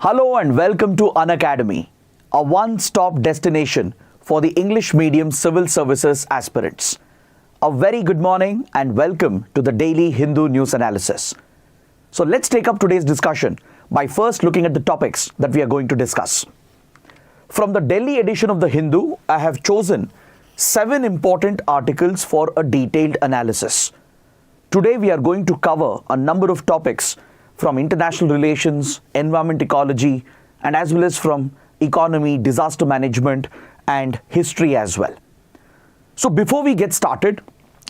Hello and welcome to Unacademy, a one-stop destination for the English medium civil services aspirants. A very good morning and welcome to the daily Hindu news analysis. So let's take up today's discussion by first looking at the topics that we are going to discuss. From the Delhi edition of the Hindu, I have chosen 7 important articles for a detailed analysis. Today we are going to cover a number of topics from international relations, environment ecology, and as well as from economy, disaster management, and history as well. So before we get started,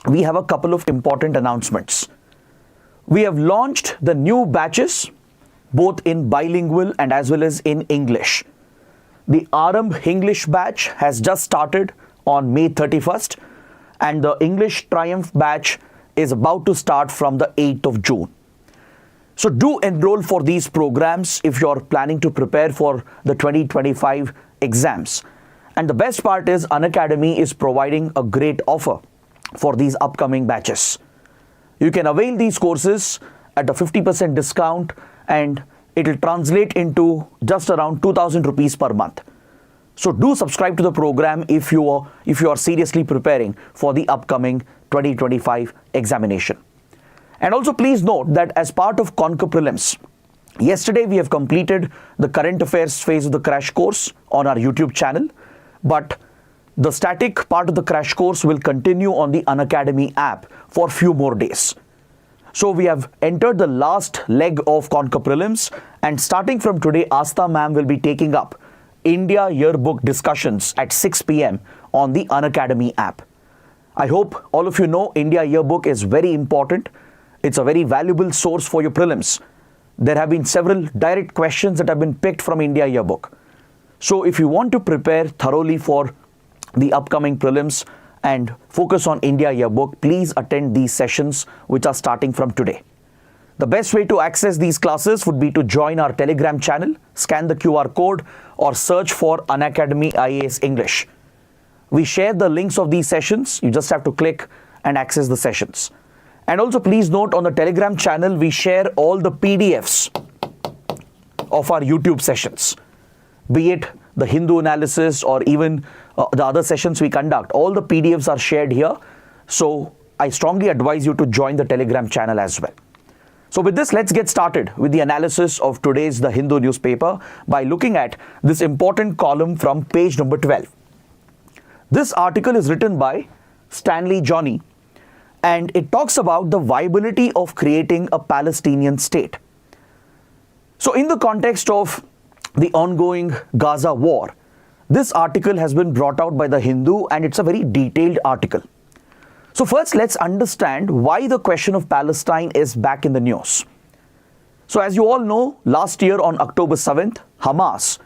we have a couple of important announcements. We have launched the new batches, both in bilingual and as well as in English. The Arambh English batch has just started on May 31st, and the English Triumph batch is about to start from the 8th of June. So do enroll for these programs if you're planning to prepare for the 2025 exams. And the best part is Unacademy is providing a great offer for these upcoming batches. You can avail these courses at a 50% discount and it will translate into just around 2,000 rupees per month. So do subscribe to the program if you are seriously preparing for the upcoming 2025 examination. And also please note that as part of Conquer Prelims, yesterday we have completed the current affairs phase of the crash course on our YouTube channel, but the static part of the crash course will continue on the Unacademy app for a few more days. So we have entered the last leg of Conquer Prelims, and starting from today, Asta ma'am will be taking up India Yearbook discussions at 6 p.m. on the Unacademy app. I hope all of you know India Yearbook is very important. It's a very valuable source for your prelims. There have been several direct questions that have been picked from India Yearbook. So if you want to prepare thoroughly for the upcoming prelims and focus on India Yearbook, please attend these sessions which are starting from today. The best way to access these classes would be to join our Telegram channel, scan the QR code, or search for Unacademy IAS English. We share the links of these sessions. You just have to click and access the sessions. And also please note, on the Telegram channel, we share all the PDFs of our YouTube sessions, be it the Hindu analysis or even the other sessions we conduct. All the PDFs are shared here. So I strongly advise you to join the Telegram channel as well. So with this, let's get started with the analysis of today's The Hindu newspaper by looking at this important column from page number 12. This article is written by Stanley Johnny, and it talks about the viability of creating a Palestinian state. So in the context of the ongoing Gaza war, this article has been brought out by the Hindu, and it's a very detailed article. So first, let's understand why the question of Palestine is back in the news. So as you all know, last year on October 7th, Hamas,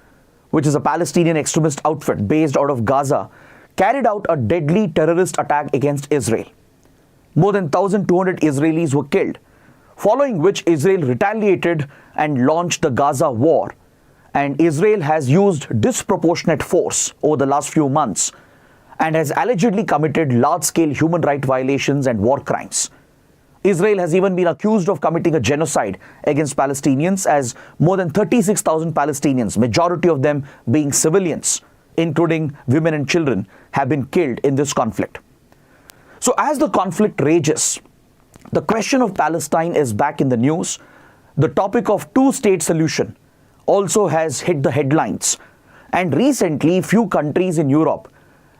which is a Palestinian extremist outfit based out of Gaza, carried out a deadly terrorist attack against Israel. More than 1,200 Israelis were killed, following which Israel retaliated and launched the Gaza war. And Israel has used disproportionate force over the last few months and has allegedly committed large-scale human rights violations and war crimes. Israel has even been accused of committing a genocide against Palestinians, as more than 36,000 Palestinians, majority of them being civilians, including women and children, have been killed in this conflict. So as the conflict rages, the question of Palestine is back in the news. The topic of two-state solution also has hit the headlines. And recently, few countries in Europe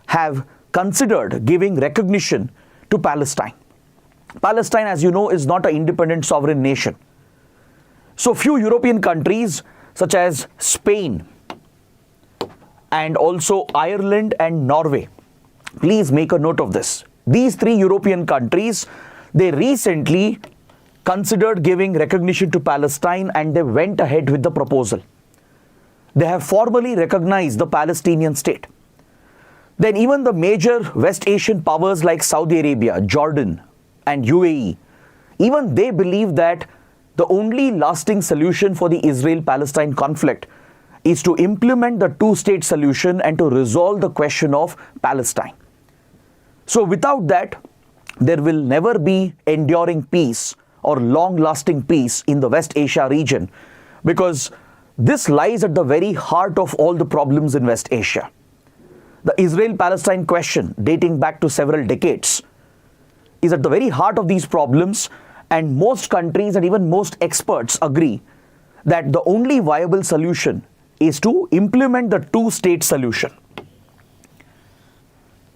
have considered giving recognition to Palestine. Palestine, as you know, is not an independent sovereign nation. So few European countries such as Spain and also Ireland and Norway, please make a note of this. These 3 European countries, they recently considered giving recognition to Palestine, and they went ahead with the proposal. They have formally recognized the Palestinian state. Then even the major West Asian powers like Saudi Arabia, Jordan, and UAE, even they believe that the only lasting solution for the Israel-Palestine conflict is to implement the two-state solution and to resolve the question of Palestine. So without that, there will never be enduring peace or long-lasting peace in the West Asia region, because This lies at the very heart of all the problems in West Asia. The Israel-Palestine question, dating back to several decades, is at the very heart of these problems, and most countries and even most experts agree that the only viable solution is to implement the two-state solution.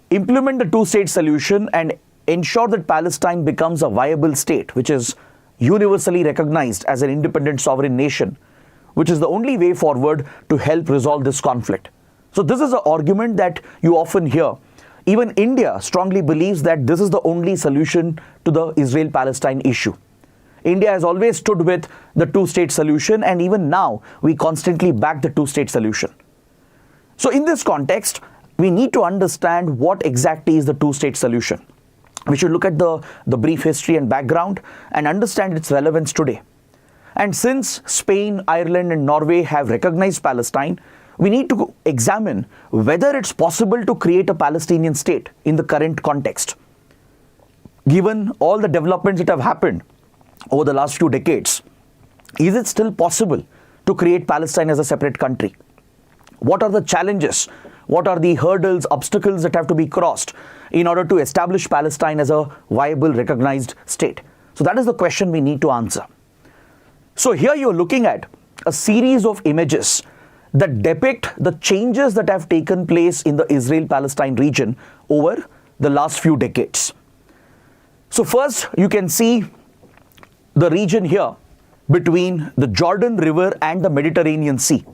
Implement the two-state solution and ensure that Palestine becomes a viable state, which is universally recognized as an independent sovereign nation, which is the only way forward to help resolve this conflict. So this is an argument that you often hear. Even India strongly believes that this is the only solution to the Israel-Palestine issue. India has always stood with the two-state solution, and even now we constantly back the two-state solution. So in this context, we need to understand what exactly is the two-state solution. We should look at the brief history and background and understand its relevance today. And since Spain, Ireland and Norway have recognized Palestine, we need to examine whether it's possible to create a Palestinian state in the current context. Given all the developments that have happened over the last few decades, is it still possible to create Palestine as a separate country? What are the challenges? What are the hurdles, obstacles that have to be crossed in order to establish Palestine as a viable, recognized state? So that is the question we need to answer. So here you're looking at a series of images that depict the changes that have taken place in the Israel-Palestine region over the last few decades. So first, you can see the region here between the Jordan River and the Mediterranean Sea.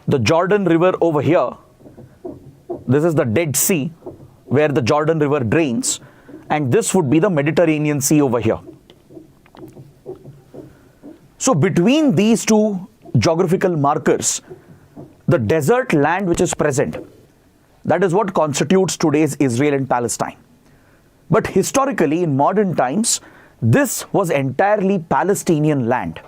The Jordan River over here, this is the Dead Sea where the Jordan River drains, and this would be the Mediterranean Sea over here. So between these two geographical markers, the desert land which is present, that is what constitutes today's Israel and Palestine. But historically, in modern times, this was entirely Palestinian land.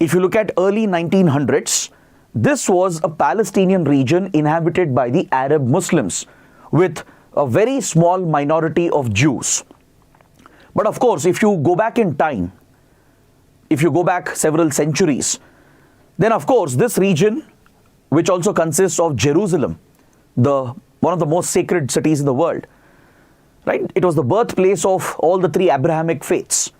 If you look at early 1900s, this was a Palestinian region inhabited by the Arab Muslims with a very small minority of Jews. But of course, if you go back in time, if you go back several centuries, then of course this region, which also consists of Jerusalem, one of the most sacred cities in the world, right? It was the birthplace of all the three Abrahamic faiths: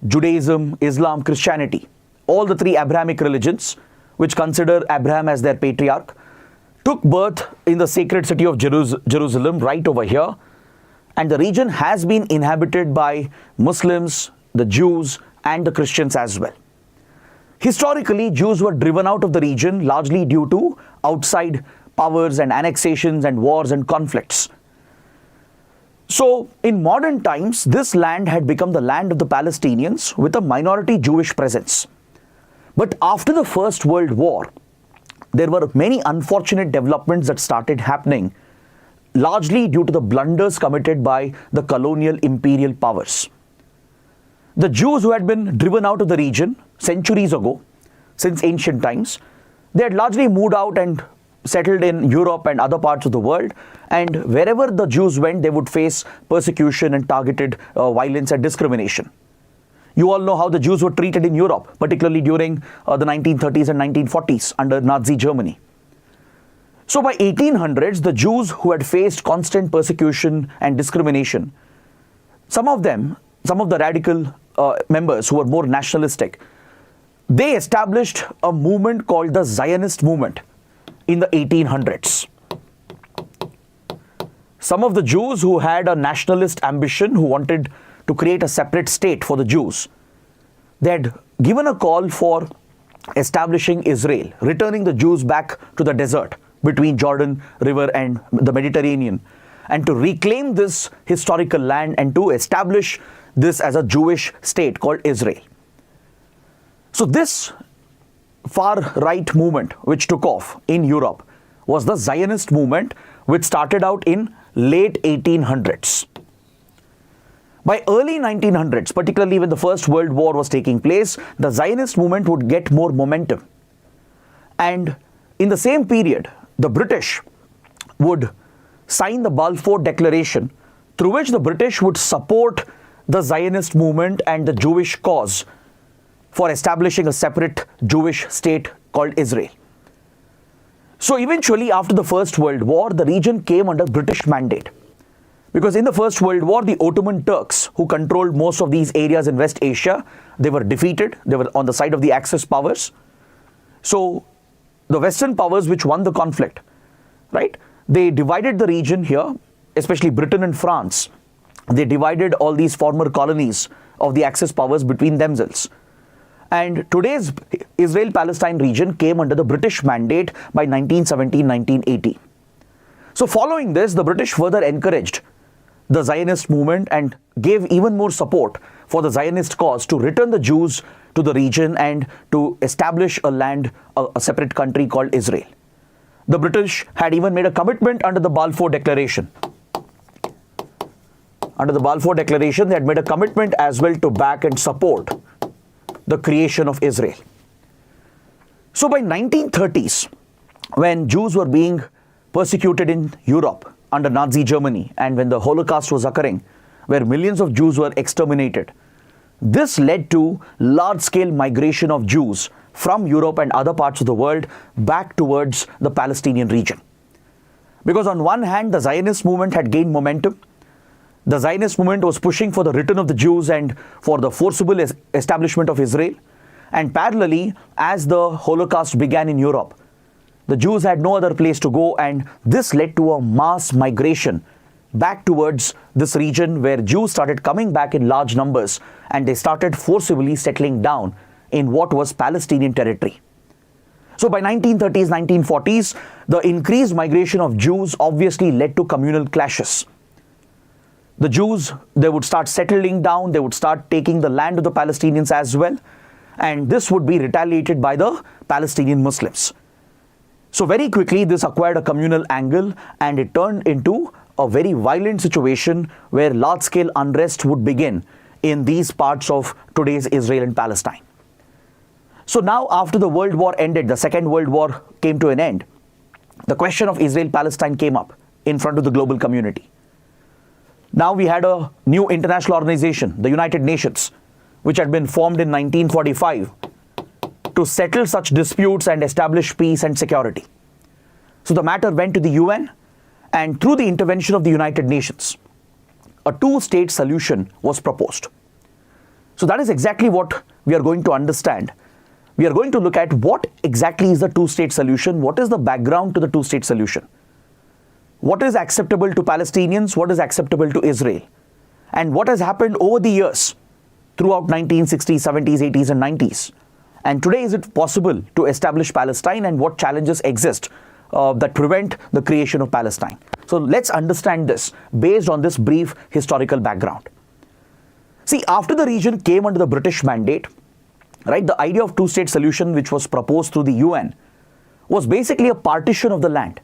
Judaism, Islam, Christianity. All the three Abrahamic religions, which consider Abraham as their patriarch, took birth in the sacred city of Jerusalem right over here. And the region has been inhabited by Muslims, the Jews, and the Christians as well. Historically, Jews were driven out of the region largely due to outside powers and annexations and wars and conflicts. So, in modern times, this land had become the land of the Palestinians with a minority Jewish presence. But after the First World War, there were many unfortunate developments that started happening, largely due to the blunders committed by the colonial imperial powers. The Jews who had been driven out of the region centuries ago, since ancient times, they had largely moved out and settled in Europe and other parts of the world, and wherever the Jews went, they would face persecution and targeted violence and discrimination. You all know how the Jews were treated in Europe, particularly during the 1930s and 1940s under Nazi Germany. So by 1800s, the Jews who had faced constant persecution and discrimination, some of the radical members who were more nationalistic, they established a movement called the Zionist movement in the 1800s. Some of the Jews who had a nationalist ambition, who wanted to create a separate state for the Jews, they had given a call for establishing Israel, returning the Jews back to the desert between Jordan River and the Mediterranean, and to reclaim this historical land and to establish this as a Jewish state called Israel. So this far-right movement which took off in Europe was the Zionist movement, which started out in late 1800s. By early 1900s, particularly when the First World War was taking place, the Zionist movement would get more momentum. And in the same period, the British would sign the Balfour Declaration, through which the British would support the Zionist movement and the Jewish cause for establishing a separate Jewish state called Israel. So eventually, after the First World War, the region came under British mandate. Because in the First World War, the Ottoman Turks, who controlled most of these areas in West Asia, they were defeated. They were on the side of the Axis powers. So the Western powers which won the conflict, right, they divided the region here, especially Britain and France. They divided all these former colonies of the Axis powers between themselves. And today's Israel-Palestine region came under the British mandate by 1970-1980. So following this, the British further encouraged the Zionist movement and gave even more support for the Zionist cause to return the Jews to the region and to establish a land, a separate country called Israel. The British had even made a commitment under the Balfour Declaration. Under the Balfour Declaration, they had made a commitment as well to back and support the creation of Israel. So by 1930s, when Jews were being persecuted in Europe under Nazi Germany, and when the Holocaust was occurring, where millions of Jews were exterminated, this led to large-scale migration of Jews from Europe and other parts of the world back towards the Palestinian region. Because on one hand, the Zionist movement had gained momentum. The Zionist movement was pushing for the return of the Jews and for the forcible establishment of Israel. And parallelly, as the Holocaust began in Europe, the Jews had no other place to go, and this led to a mass migration back towards this region where Jews started coming back in large numbers, and they started forcibly settling down in what was Palestinian territory. So by 1930s, 1940s, the increased migration of Jews obviously led to communal clashes. The Jews, they would start settling down, they would start taking the land of the Palestinians as well, and this would be retaliated by the Palestinian Muslims. So very quickly, this acquired a communal angle, and it turned into a very violent situation where large-scale unrest would begin in these parts of today's Israel and Palestine. So now, after the World War ended, the Second World War came to an end, the question of Israel-Palestine came up in front of the global community. Now we had a new international organization, the United Nations, which had been formed in 1945 to settle such disputes and establish peace and security. So the matter went to the UN, and through the intervention of the United Nations, a two-state solution was proposed. So that is exactly what we are going to understand. We are going to look at what exactly is the two-state solution, what is the background to the two-state solution, what is acceptable to Palestinians, what is acceptable to Israel, and what has happened over the years throughout 1960s, 70s, 80s, and 90s. And today, is it possible to establish Palestine, and what challenges exist that prevent the creation of Palestine? So let's understand this based on this brief historical background. See, after the region came under the British mandate, right, the idea of two-state solution which was proposed through the UN was basically a partition of the land.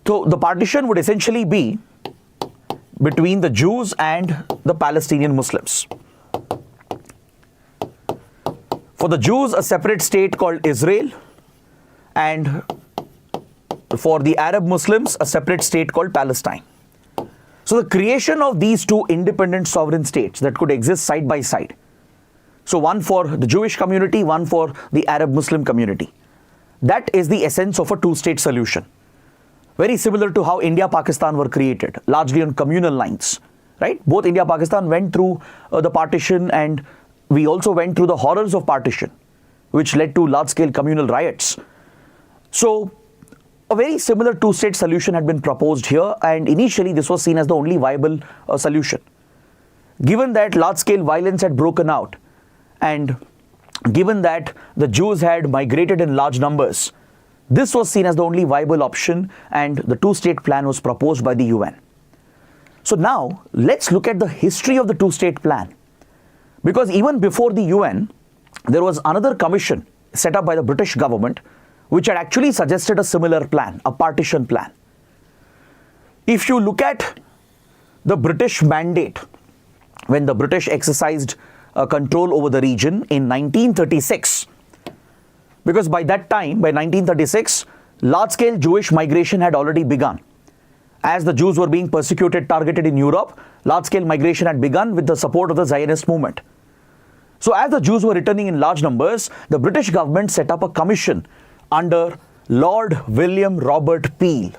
So the partition would essentially be between the Jews and the Palestinian Muslims. For the Jews, a separate state called Israel, and for the Arab Muslims, a separate state called Palestine. So the creation of these two independent sovereign states that could exist side by side. So one for the Jewish community, one for the Arab Muslim community. That is the essence of a two-state solution. Very similar to how India-Pakistan were created, largely on communal lines, right? Both India-Pakistan went through the partition, and we also went through the horrors of partition, which led to large-scale communal riots. So a very similar two-state solution had been proposed here, and initially this was seen as the only viable solution. Given that large-scale violence had broken out, and given that the Jews had migrated in large numbers, this was seen as the only viable option, and the two-state plan was proposed by the UN. So now, let's look at the history of the two-state plan. Because even before the UN, there was another commission set up by the British government, which had actually suggested a similar plan, a partition plan. If you look at the British mandate, when the British exercised control over the region in 1936, because by that time, by 1936, large-scale Jewish migration had already begun. As the Jews were being persecuted, targeted in Europe, large-scale migration had begun with the support of the Zionist movement. So as the Jews were returning in large numbers, the British government set up a commission under Lord William Robert Peel.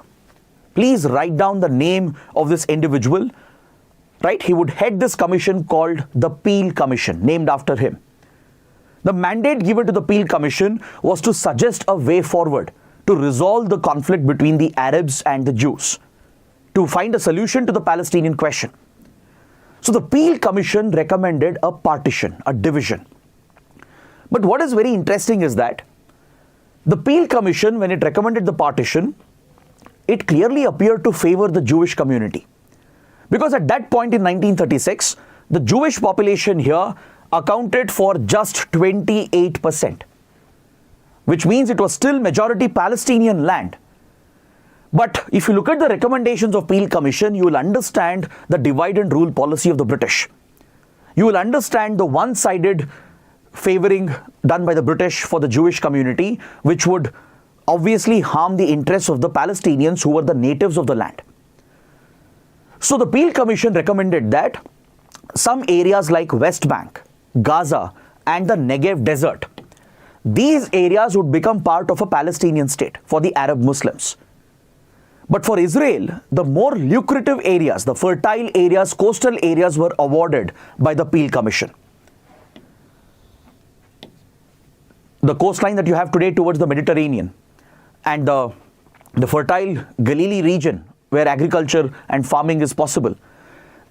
Please write down the name of this individual, right? He would head this commission called the Peel Commission, named after him. The mandate given to the Peel Commission was to suggest a way forward to resolve the conflict between the Arabs and the Jews, to find a solution to the Palestinian question. So the Peel Commission recommended a partition, a division. But what is very interesting is that the Peel Commission, when it recommended the partition, it clearly appeared to favor the Jewish community. Because at that point in 1936, the Jewish population here accounted for just 28%, which means it was still majority Palestinian land. But if you look at the recommendations of Peel Commission, you will understand the divide and rule policy of the British. You will understand the one-sided favoring done by the British for the Jewish community, which would obviously harm the interests of the Palestinians who were the natives of the land. So the Peel Commission recommended that some areas like West Bank, Gaza and the Negev Desert, these areas would become part of a Palestinian state for the Arab Muslims. But for Israel, the more lucrative areas, the fertile areas, coastal areas were awarded by the Peel Commission. The coastline that you have today towards the Mediterranean and the fertile Galilee region where agriculture and farming is possible,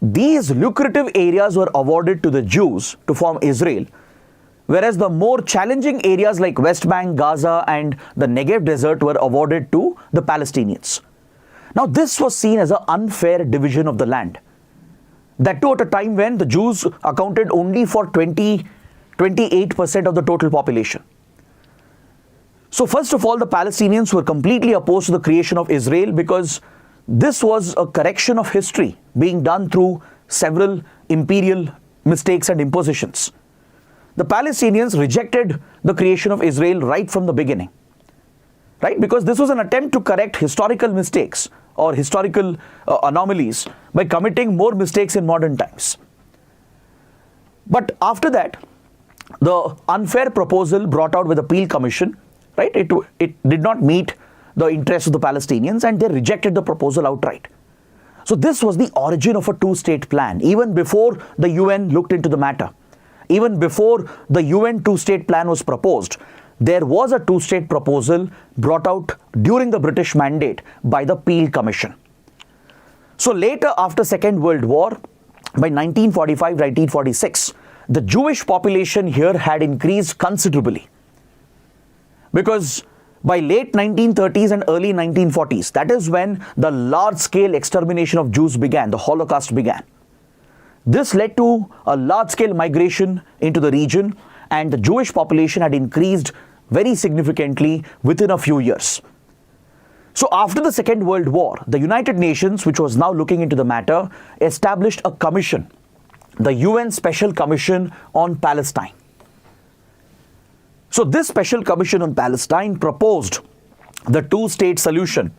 these lucrative areas were awarded to the Jews to form Israel, whereas the more challenging areas like West Bank, Gaza and the Negev Desert were awarded to the Palestinians. Now this was seen as an unfair division of the land. That too at a time when the Jews accounted only for 28% of the total population. So first of all, the Palestinians were completely opposed to the creation of Israel because this was a correction of history being done through several imperial mistakes and impositions. The Palestinians rejected the creation of Israel right from the beginning, right? Because this was an attempt to correct historical mistakes or historical anomalies by committing more mistakes in modern times. But after that, the unfair proposal brought out by the Peel Commission, right? It did not meet the interests of the Palestinians and they rejected the proposal outright. So this was the origin of a two-state plan, even before the UN looked into the matter. Even before the UN two-state plan was proposed, there was a two-state proposal brought out during the British mandate by the Peel Commission. So later, after Second World War, by 1945-1946, the Jewish population here had increased considerably. Because by late 1930s and early 1940s, that is when the large-scale extermination of Jews began, the Holocaust began. This led to a large-scale migration into the region and the Jewish population had increased very significantly within a few years. So after the Second World War, the United Nations, which was now looking into the matter, established a commission, the UN Special Commission on Palestine. So this Special Commission on Palestine proposed the two-state solution.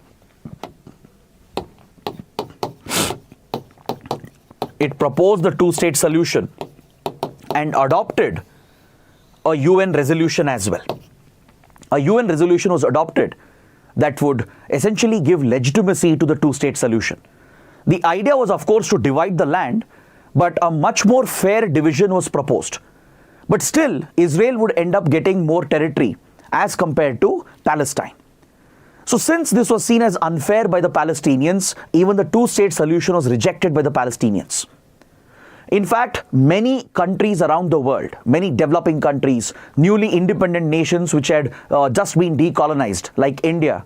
It proposed the two-state solution and adopted a UN resolution as well. A UN resolution was adopted that would essentially give legitimacy to the two-state solution. The idea was, of course, to divide the land, but a much more fair division was proposed. But still, Israel would end up getting more territory as compared to Palestine. So since this was seen as unfair by the Palestinians, even the two-state solution was rejected by the Palestinians. In fact, many countries around the world, many developing countries, newly independent nations which had just been decolonized, like India,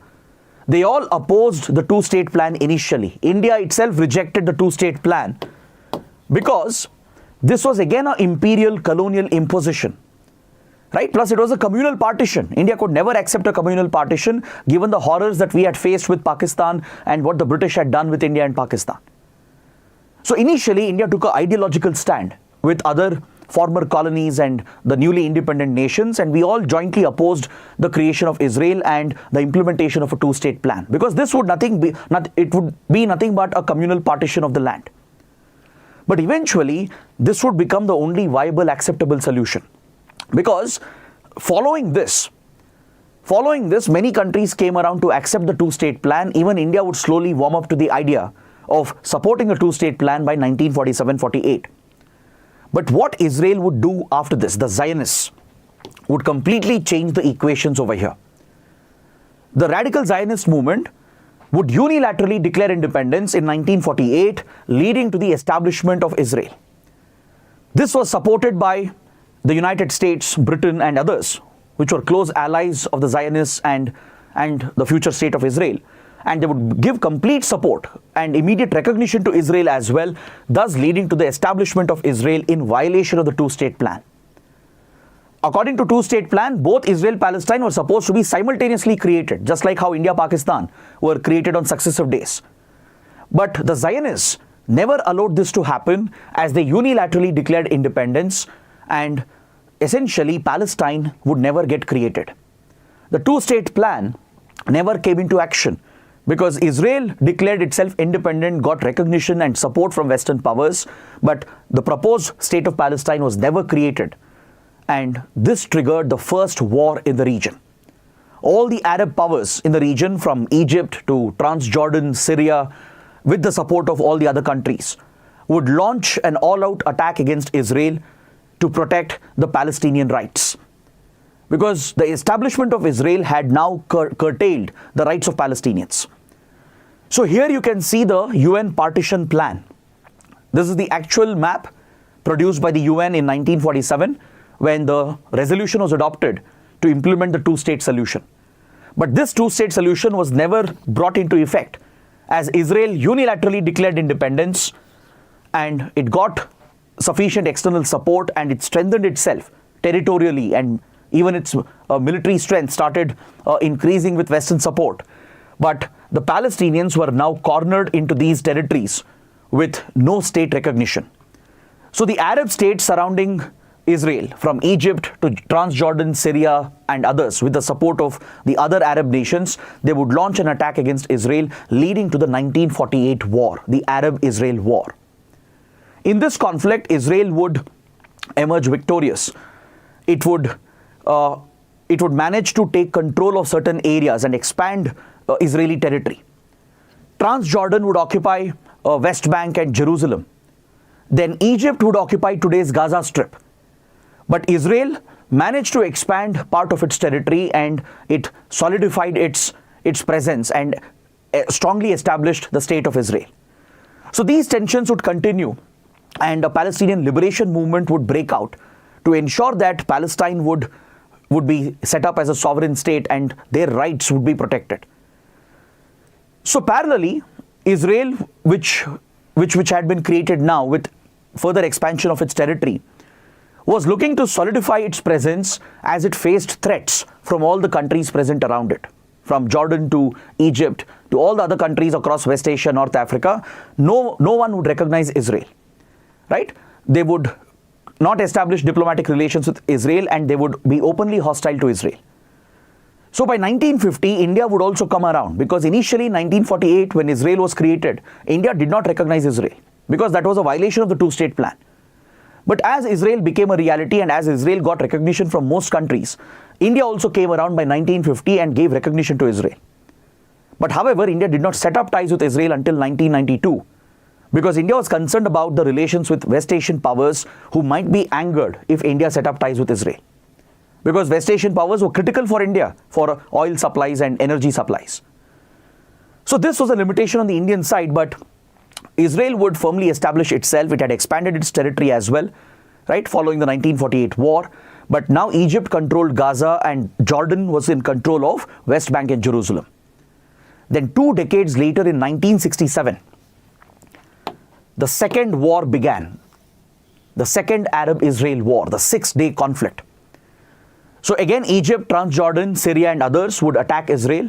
they all opposed the two-state plan initially. India itself rejected the two-state plan because this was again an imperial colonial imposition, right? Plus it was a communal partition. India could never accept a communal partition given the horrors that we had faced with Pakistan and what the British had done with India and Pakistan. So initially, India took an ideological stand with other former colonies and the newly independent nations, and we all jointly opposed the creation of Israel and the implementation of a two-state plan, because this would be nothing but a communal partition of the land. But eventually, this would become the only viable, acceptable solution. Because following this, many countries came around to accept the two-state plan. Even India would slowly warm up to the idea of supporting a two-state plan by 1947-48. But what Israel would do after this, the Zionists, would completely change the equations over here. The radical Zionist movement would unilaterally declare independence in 1948, leading to the establishment of Israel. This was supported by the United States, Britain, and others, which were close allies of the Zionists and the future state of Israel. And they would give complete support and immediate recognition to Israel as well, thus leading to the establishment of Israel in violation of the two-state plan. According to two-state plan, both Israel and Palestine were supposed to be simultaneously created, just like how India-Pakistan were created on successive days. But the Zionists never allowed this to happen, as they unilaterally declared independence, and essentially Palestine would never get created. The two-state plan never came into action because Israel declared itself independent, got recognition and support from Western powers, but the proposed state of Palestine was never created. And this triggered the first war in the region. All the Arab powers in the region, from Egypt to Transjordan, Syria, with the support of all the other countries, would launch an all-out attack against Israel to protect the Palestinian rights. Because the establishment of Israel had now curtailed the rights of Palestinians. So here you can see the UN partition plan. This is the actual map produced by the UN in 1947, when the resolution was adopted to implement the two-state solution. But this two-state solution was never brought into effect, as Israel unilaterally declared independence, and it got sufficient external support, and it strengthened itself territorially, and even its military strength started increasing with Western support. But the Palestinians were now cornered into these territories with no state recognition. So the Arab states surrounding Israel, from Egypt to Transjordan, Syria, and others, with the support of the other Arab nations, they would launch an attack against Israel, leading to the 1948 war, the Arab-Israel War. In this conflict, Israel would emerge victorious. It would manage to take control of certain areas and expand Israeli territory. Transjordan would occupy West Bank and Jerusalem. Then Egypt would occupy today's Gaza Strip. But Israel managed to expand part of its territory, and it solidified its presence and strongly established the state of Israel. So these tensions would continue, and a Palestinian liberation movement would break out to ensure that Palestine would be set up as a sovereign state and their rights would be protected. So parallelly, Israel, which had been created now with further expansion of its territory, was looking to solidify its presence as it faced threats from all the countries present around it. From Jordan to Egypt to all the other countries across West Asia, North Africa, no one would recognize Israel, right? They would not establish diplomatic relations with Israel, and they would be openly hostile to Israel. So by 1950, India would also come around, because initially in 1948, when Israel was created, India did not recognize Israel, because that was a violation of the two-state plan. But as Israel became a reality and as Israel got recognition from most countries, India also came around by 1950 and gave recognition to Israel. But however, India did not set up ties with Israel until 1992, because India was concerned about the relations with West Asian powers who might be angered if India set up ties with Israel. Because West Asian powers were critical for India for oil supplies and energy supplies. So this was a limitation on the Indian side, but Israel would firmly establish itself. It had expanded its territory as well, right, following the 1948 war. But now Egypt controlled Gaza and Jordan was in control of West Bank and Jerusalem. Then 2 decades later, in 1967, the second war began. The second Arab-Israel war, the 6-day conflict. So again, Egypt, Transjordan, Syria and others would attack Israel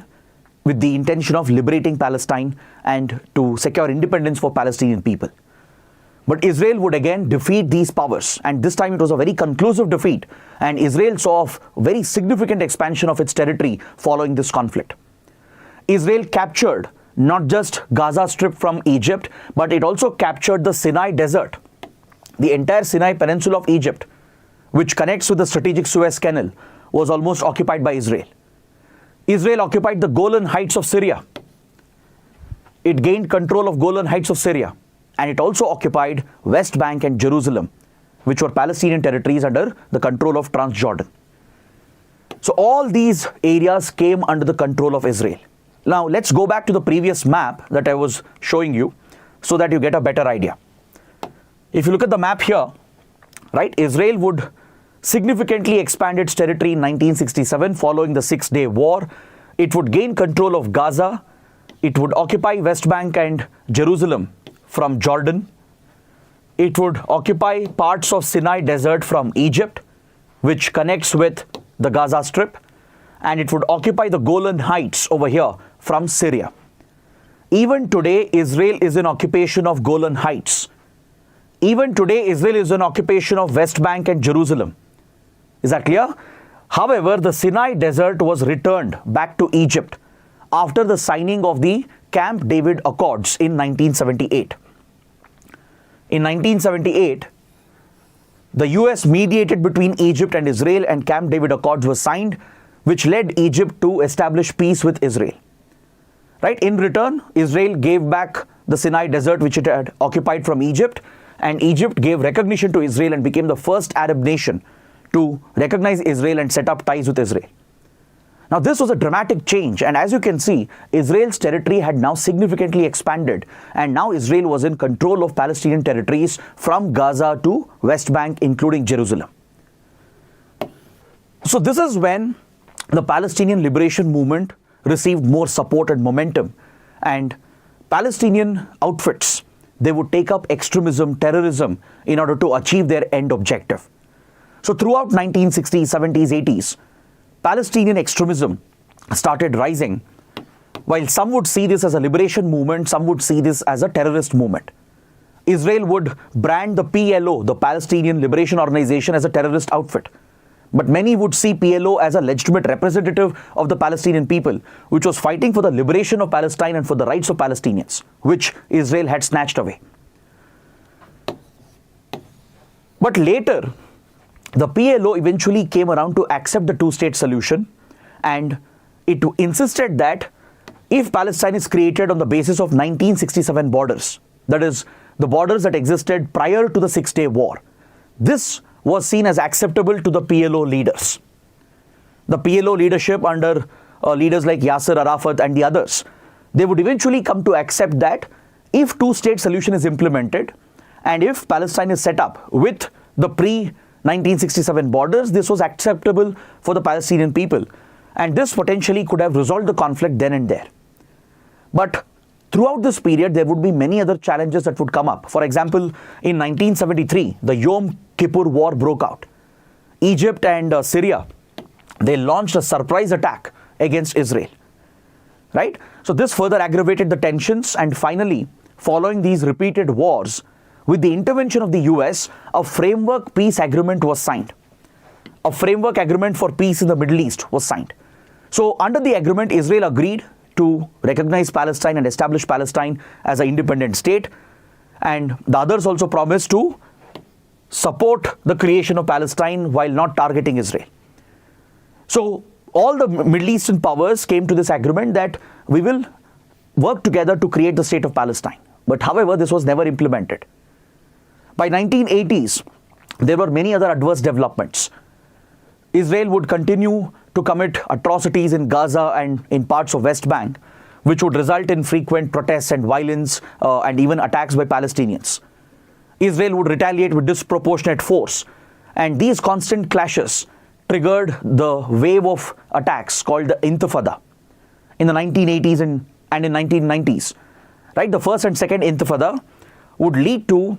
with the intention of liberating Palestine and to secure independence for Palestinian people. But Israel would again defeat these powers, and this time it was a very conclusive defeat, and Israel saw a very significant expansion of its territory following this conflict. Israel captured not just Gaza Strip from Egypt, but it also captured the Sinai Desert the entire Sinai Peninsula of Egypt, which connects with the strategic Suez Canal, was almost occupied by Israel. Israel occupied the Golan Heights of Syria. It gained control of Golan Heights of Syria, and it also occupied West Bank and Jerusalem, which were Palestinian territories under the control of Transjordan. So all these areas came under the control of Israel. Now let's go back to the previous map that I was showing you so that you get a better idea. If you look at the map here, right, Israel would significantly expand its territory in 1967 following the Six-Day War. It would gain control of Gaza. It would occupy West Bank and Jerusalem from Jordan. It would occupy parts of Sinai Desert from Egypt, which connects with the Gaza Strip. And it would occupy the Golan Heights over here from Syria. Even today, Israel is in occupation of Golan Heights. Even today, Israel is in occupation of West Bank and Jerusalem. Is that clear? However, the Sinai Desert was returned back to Egypt after the signing of the Camp David Accords in 1978. In 1978, the US mediated between Egypt and Israel, and Camp David Accords were signed, which led Egypt to establish peace with Israel. Right? In return, Israel gave back the Sinai Desert, which it had occupied from Egypt, and Egypt gave recognition to Israel and became the first Arab nation to recognize Israel and set up ties with Israel. Now, this was a dramatic change, and as you can see, Israel's territory had now significantly expanded, and now Israel was in control of Palestinian territories from Gaza to West Bank, including Jerusalem. So this is when the Palestinian liberation movement received more support and momentum, and Palestinian outfits, they would take up extremism, terrorism in order to achieve their end objective. So throughout 1960s, 70s, 80s, Palestinian extremism started rising. While some would see this as a liberation movement, some would see this as a terrorist movement. Israel would brand the PLO, the Palestinian Liberation Organization, as a terrorist outfit. But many would see PLO as a legitimate representative of the Palestinian people, which was fighting for the liberation of Palestine and for the rights of Palestinians, which Israel had snatched away. But later, the PLO eventually came around to accept the two-state solution, and it insisted that if Palestine is created on the basis of 1967 borders, that is, the borders that existed prior to the Six-Day War, this was seen as acceptable to the PLO leaders. The PLO leadership under leaders like Yasser Arafat and the others, they would eventually come to accept that if two-state solution is implemented and if Palestine is set up with the pre-1967 borders, this was acceptable for the Palestinian people, and this potentially could have resolved the conflict then and there. But throughout this period, there would be many other challenges that would come up. For example, in 1973, the Yom Kippur War broke out. Egypt and Syria, they launched a surprise attack against Israel. Right? So this further aggravated the tensions, and finally, following these repeated wars, with the intervention of the US, a framework peace agreement was signed. A framework agreement for peace in the Middle East was signed. So under the agreement, Israel agreed to recognize Palestine and establish Palestine as an independent state, and the others also promised to support the creation of Palestine while not targeting Israel. So all the Middle Eastern powers came to this agreement that we will work together to create the state of Palestine. But however, this was never implemented. By 1980s, there were many other adverse developments. Israel would continue to commit atrocities in Gaza and in parts of West Bank, which would result in frequent protests and violence and even attacks by Palestinians. Israel would retaliate with disproportionate force, and these constant clashes triggered the wave of attacks called the Intifada in the 1980s and in 1990s. Right? The first and second Intifada would lead to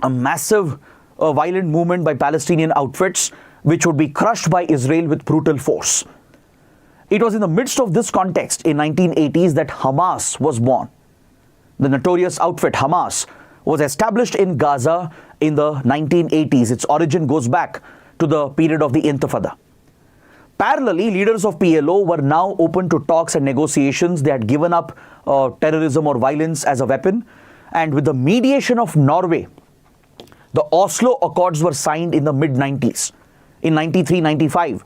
a massive violent movement by Palestinian outfits, which would be crushed by Israel with brutal force. It was in the midst of this context in 1980s that Hamas was born. The notorious outfit Hamas was established in Gaza in the 1980s. Its origin goes back to the period of the Intifada. Parallelly, leaders of PLO were now open to talks and negotiations. They had given up terrorism or violence as a weapon, and with the mediation of Norway, The Oslo Accords were signed in the mid-90s. In 93, 95,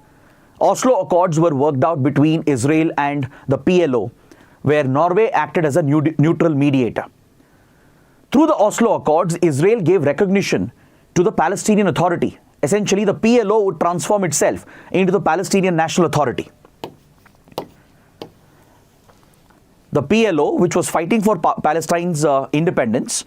Oslo Accords were worked out between Israel and the PLO, where Norway acted as a neutral mediator. Through the Oslo Accords, Israel gave recognition to the Palestinian Authority. Essentially, the PLO would transform itself into the Palestinian National Authority. The PLO, which was fighting for Palestine's independence,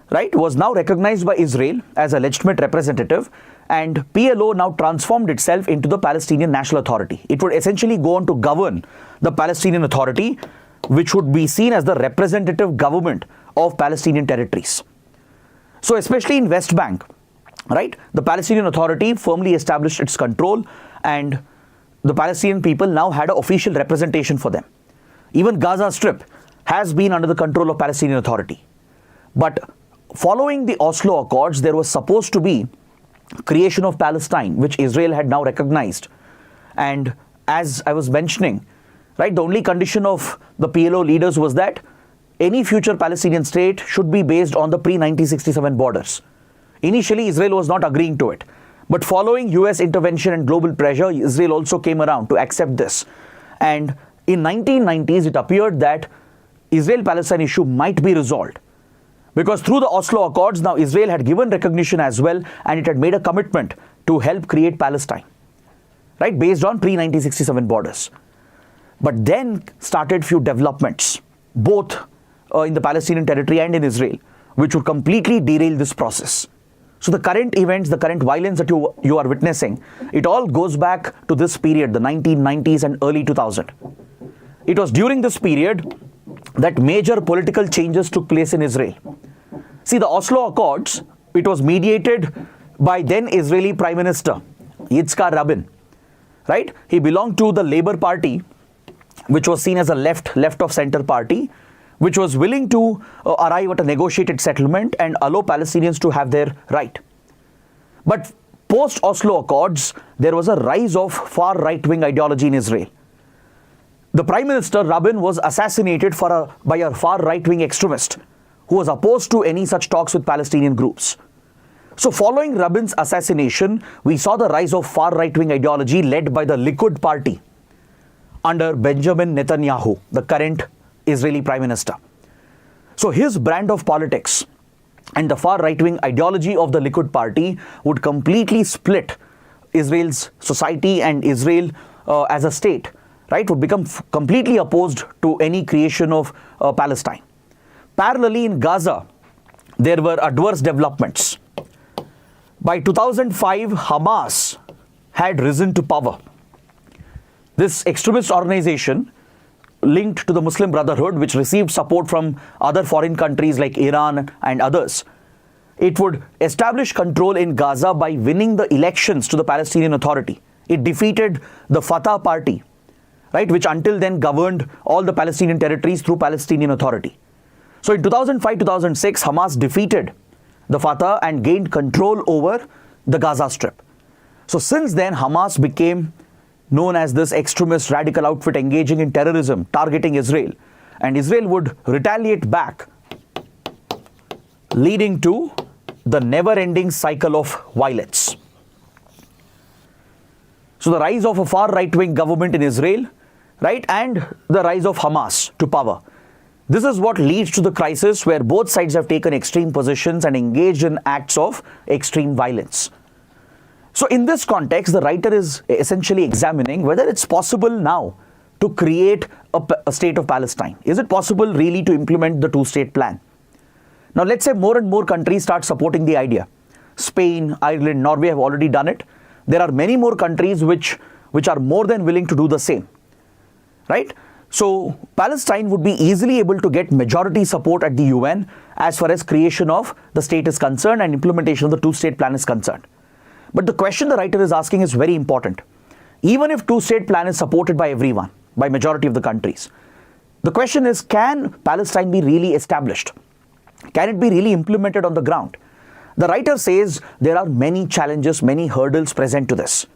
right, was now recognized by Israel as a legitimate representative, and PLO now transformed itself into the Palestinian National Authority. It would essentially go on to govern the Palestinian Authority, which would be seen as the representative government of Palestinian territories. So especially in West Bank, right, the Palestinian Authority firmly established its control, and the Palestinian people now had an official representation for them. Even Gaza Strip has been under the control of Palestinian Authority. But following the Oslo Accords, there was supposed to be creation of Palestine, which Israel had now recognized. And as I was mentioning, right, the only condition of the PLO leaders was that any future Palestinian state should be based on the pre-1967 borders. Initially, Israel was not agreeing to it. But following US intervention and global pressure, Israel also came around to accept this. And in 1990s, it appeared that Israel-Palestine issue might be resolved. Because through the Oslo Accords, now Israel had given recognition as well, and it had made a commitment to help create Palestine, right, based on pre-1967 borders. But then started few developments, both in the Palestinian territory and in Israel, which would completely derail this process. So the current events, the current violence that you are witnessing, it all goes back to this period, the 1990s and early 2000. It was during this period that major political changes took place in Israel. See, the Oslo Accords, it was mediated by then Israeli Prime Minister Yitzhak Rabin, right? He belonged to the Labour Party, which was seen as a left of center party, which was willing to arrive at a negotiated settlement and allow Palestinians to have their right. But post-Oslo Accords, there was a rise of far right-wing ideology in Israel. The Prime Minister, Rabin, was assassinated by a far right-wing extremist who was opposed to any such talks with Palestinian groups. So following Rabin's assassination, we saw the rise of far right-wing ideology led by the Likud party under Benjamin Netanyahu, the current Israeli Prime Minister. So his brand of politics and the far right-wing ideology of the Likud party would completely split Israel's society, and Israel as a state, right, would become completely opposed to any creation of Palestine. Parallelly, in Gaza, there were adverse developments. By 2005, Hamas had risen to power. This extremist organization linked to the Muslim Brotherhood, which received support from other foreign countries like Iran and others, it would establish control in Gaza by winning the elections to the Palestinian Authority. It defeated the Fatah party, right, which until then governed all the Palestinian territories through Palestinian Authority. So in 2005-2006, Hamas defeated the Fatah and gained control over the Gaza Strip. So since then, Hamas became known as this extremist radical outfit engaging in terrorism, targeting Israel. And Israel would retaliate back, leading to the never-ending cycle of violence. So the rise of a far right-wing government in Israel, right, and the rise of Hamas to power. This is what leads to the crisis where both sides have taken extreme positions and engaged in acts of extreme violence. So in this context, the writer is essentially examining whether it's possible now to create a state of Palestine. Is it possible really to implement the two-state plan? Now let's say more and more countries start supporting the idea. Spain, Ireland, Norway have already done it. There are many more countries which are more than willing to do the same, right? So Palestine would be easily able to get majority support at the UN as far as creation of the state is concerned and implementation of the two-state plan is concerned. But the question the writer is asking is very important. Even if two-state plan is supported by everyone, by majority of the countries, the question is, can Palestine be really established? Can it be really implemented on the ground? The writer says there are many challenges, many hurdles present to this.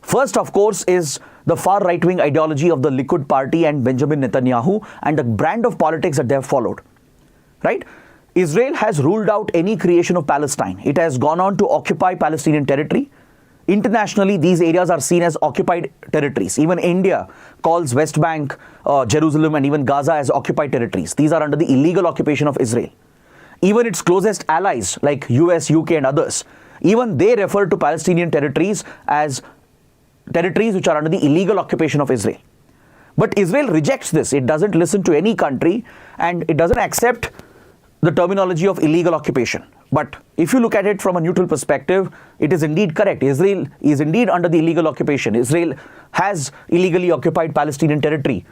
First, of course, is the far right-wing ideology of the Likud party and Benjamin Netanyahu and the brand of politics that they have followed, right? Israel has ruled out any creation of Palestine. It has gone on to occupy Palestinian territory. Internationally, these areas are seen as occupied territories. Even India calls West Bank, Jerusalem, and even Gaza as occupied territories. These are under the illegal occupation of Israel. Even its closest allies like US, UK, and others, even they refer to Palestinian territories as territories which are under the illegal occupation of Israel. But Israel rejects this. It doesn't listen to any country, and it doesn't accept the terminology of illegal occupation. But if you look at it from a neutral perspective, it is indeed correct. Israel is indeed under the illegal occupation. Israel has illegally occupied Palestinian territory,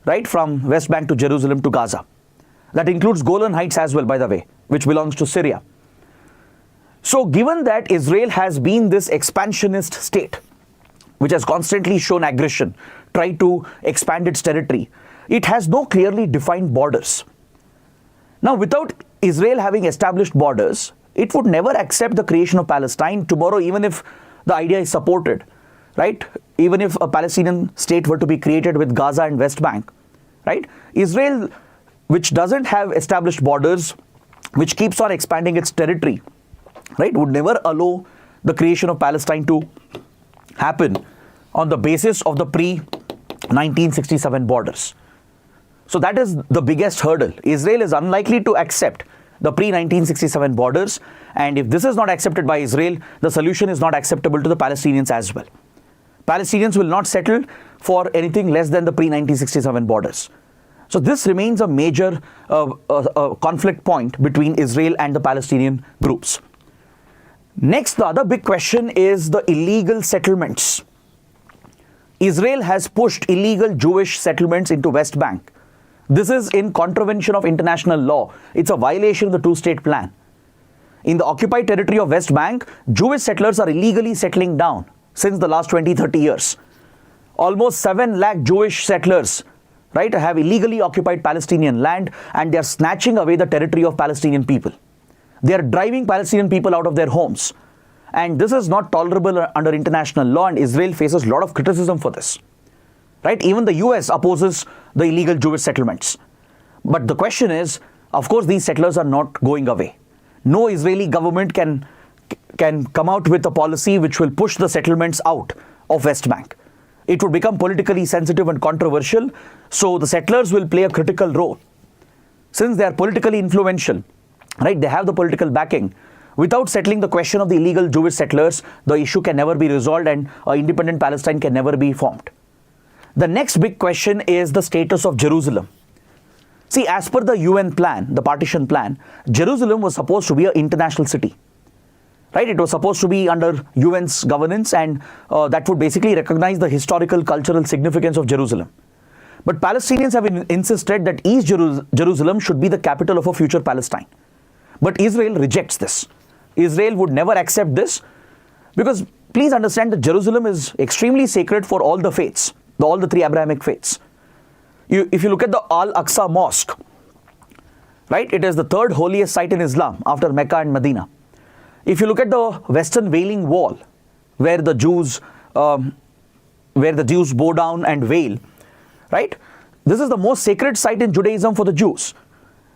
right, from West Bank to Jerusalem to Gaza. That includes Golan Heights as well, by the way, which belongs to Syria. So given that Israel has been this expansionist state, which has constantly shown aggression, tried to expand its territory, it has no clearly defined borders. Now, without Israel having established borders, it would never accept the creation of Palestine tomorrow, even if the idea is supported, right? Even if a Palestinian state were to be created with Gaza and West Bank, right? Israel, which doesn't have established borders, which keeps on expanding its territory, right, would never allow the creation of Palestine to happen on the basis of the pre-1967 borders. So that is the biggest hurdle. Israel is unlikely to accept the pre-1967 borders, and if this is not accepted by Israel, the solution is not acceptable to the Palestinians as well. Palestinians will not settle for anything less than the pre-1967 borders. So this remains a major conflict point between Israel and the Palestinian groups. Next, the other big question is the illegal settlements. Israel has pushed illegal Jewish settlements into West Bank. This is in contravention of international law. It's a violation of the two-state plan. In the occupied territory of West Bank, Jewish settlers are illegally settling down since the last 20-30 years. Almost 7 lakh Jewish settlers, right, have illegally occupied Palestinian land, and they are snatching away the territory of Palestinian people. They are driving Palestinian people out of their homes. And this is not tolerable under international law, and Israel faces a lot of criticism for this. Right? Even the US opposes the illegal Jewish settlements. But the question is, of course, these settlers are not going away. No Israeli government can come out with a policy which will push the settlements out of West Bank. It would become politically sensitive and controversial, so the settlers will play a critical role. Since they are politically influential, right, they have the political backing. Without settling the question of the illegal Jewish settlers, the issue can never be resolved, and an independent Palestine can never be formed. The next big question is the status of Jerusalem. See, as per the UN plan, the partition plan, Jerusalem was supposed to be an international city. Right? It was supposed to be under UN's governance, and that would basically recognize the historical, cultural significance of Jerusalem. But Palestinians have insisted that East Jerusalem should be the capital of a future Palestine. But Israel rejects this. Israel would never accept this, because please understand that Jerusalem is extremely sacred for all the faiths, all the 3 Abrahamic faiths. If you look at the Al-Aqsa Mosque, right, it is the 3rd holiest site in Islam after Mecca and Medina. If you look at the Western Wailing Wall, where the Jews bow down and wail, right, this is the most sacred site in Judaism for the Jews.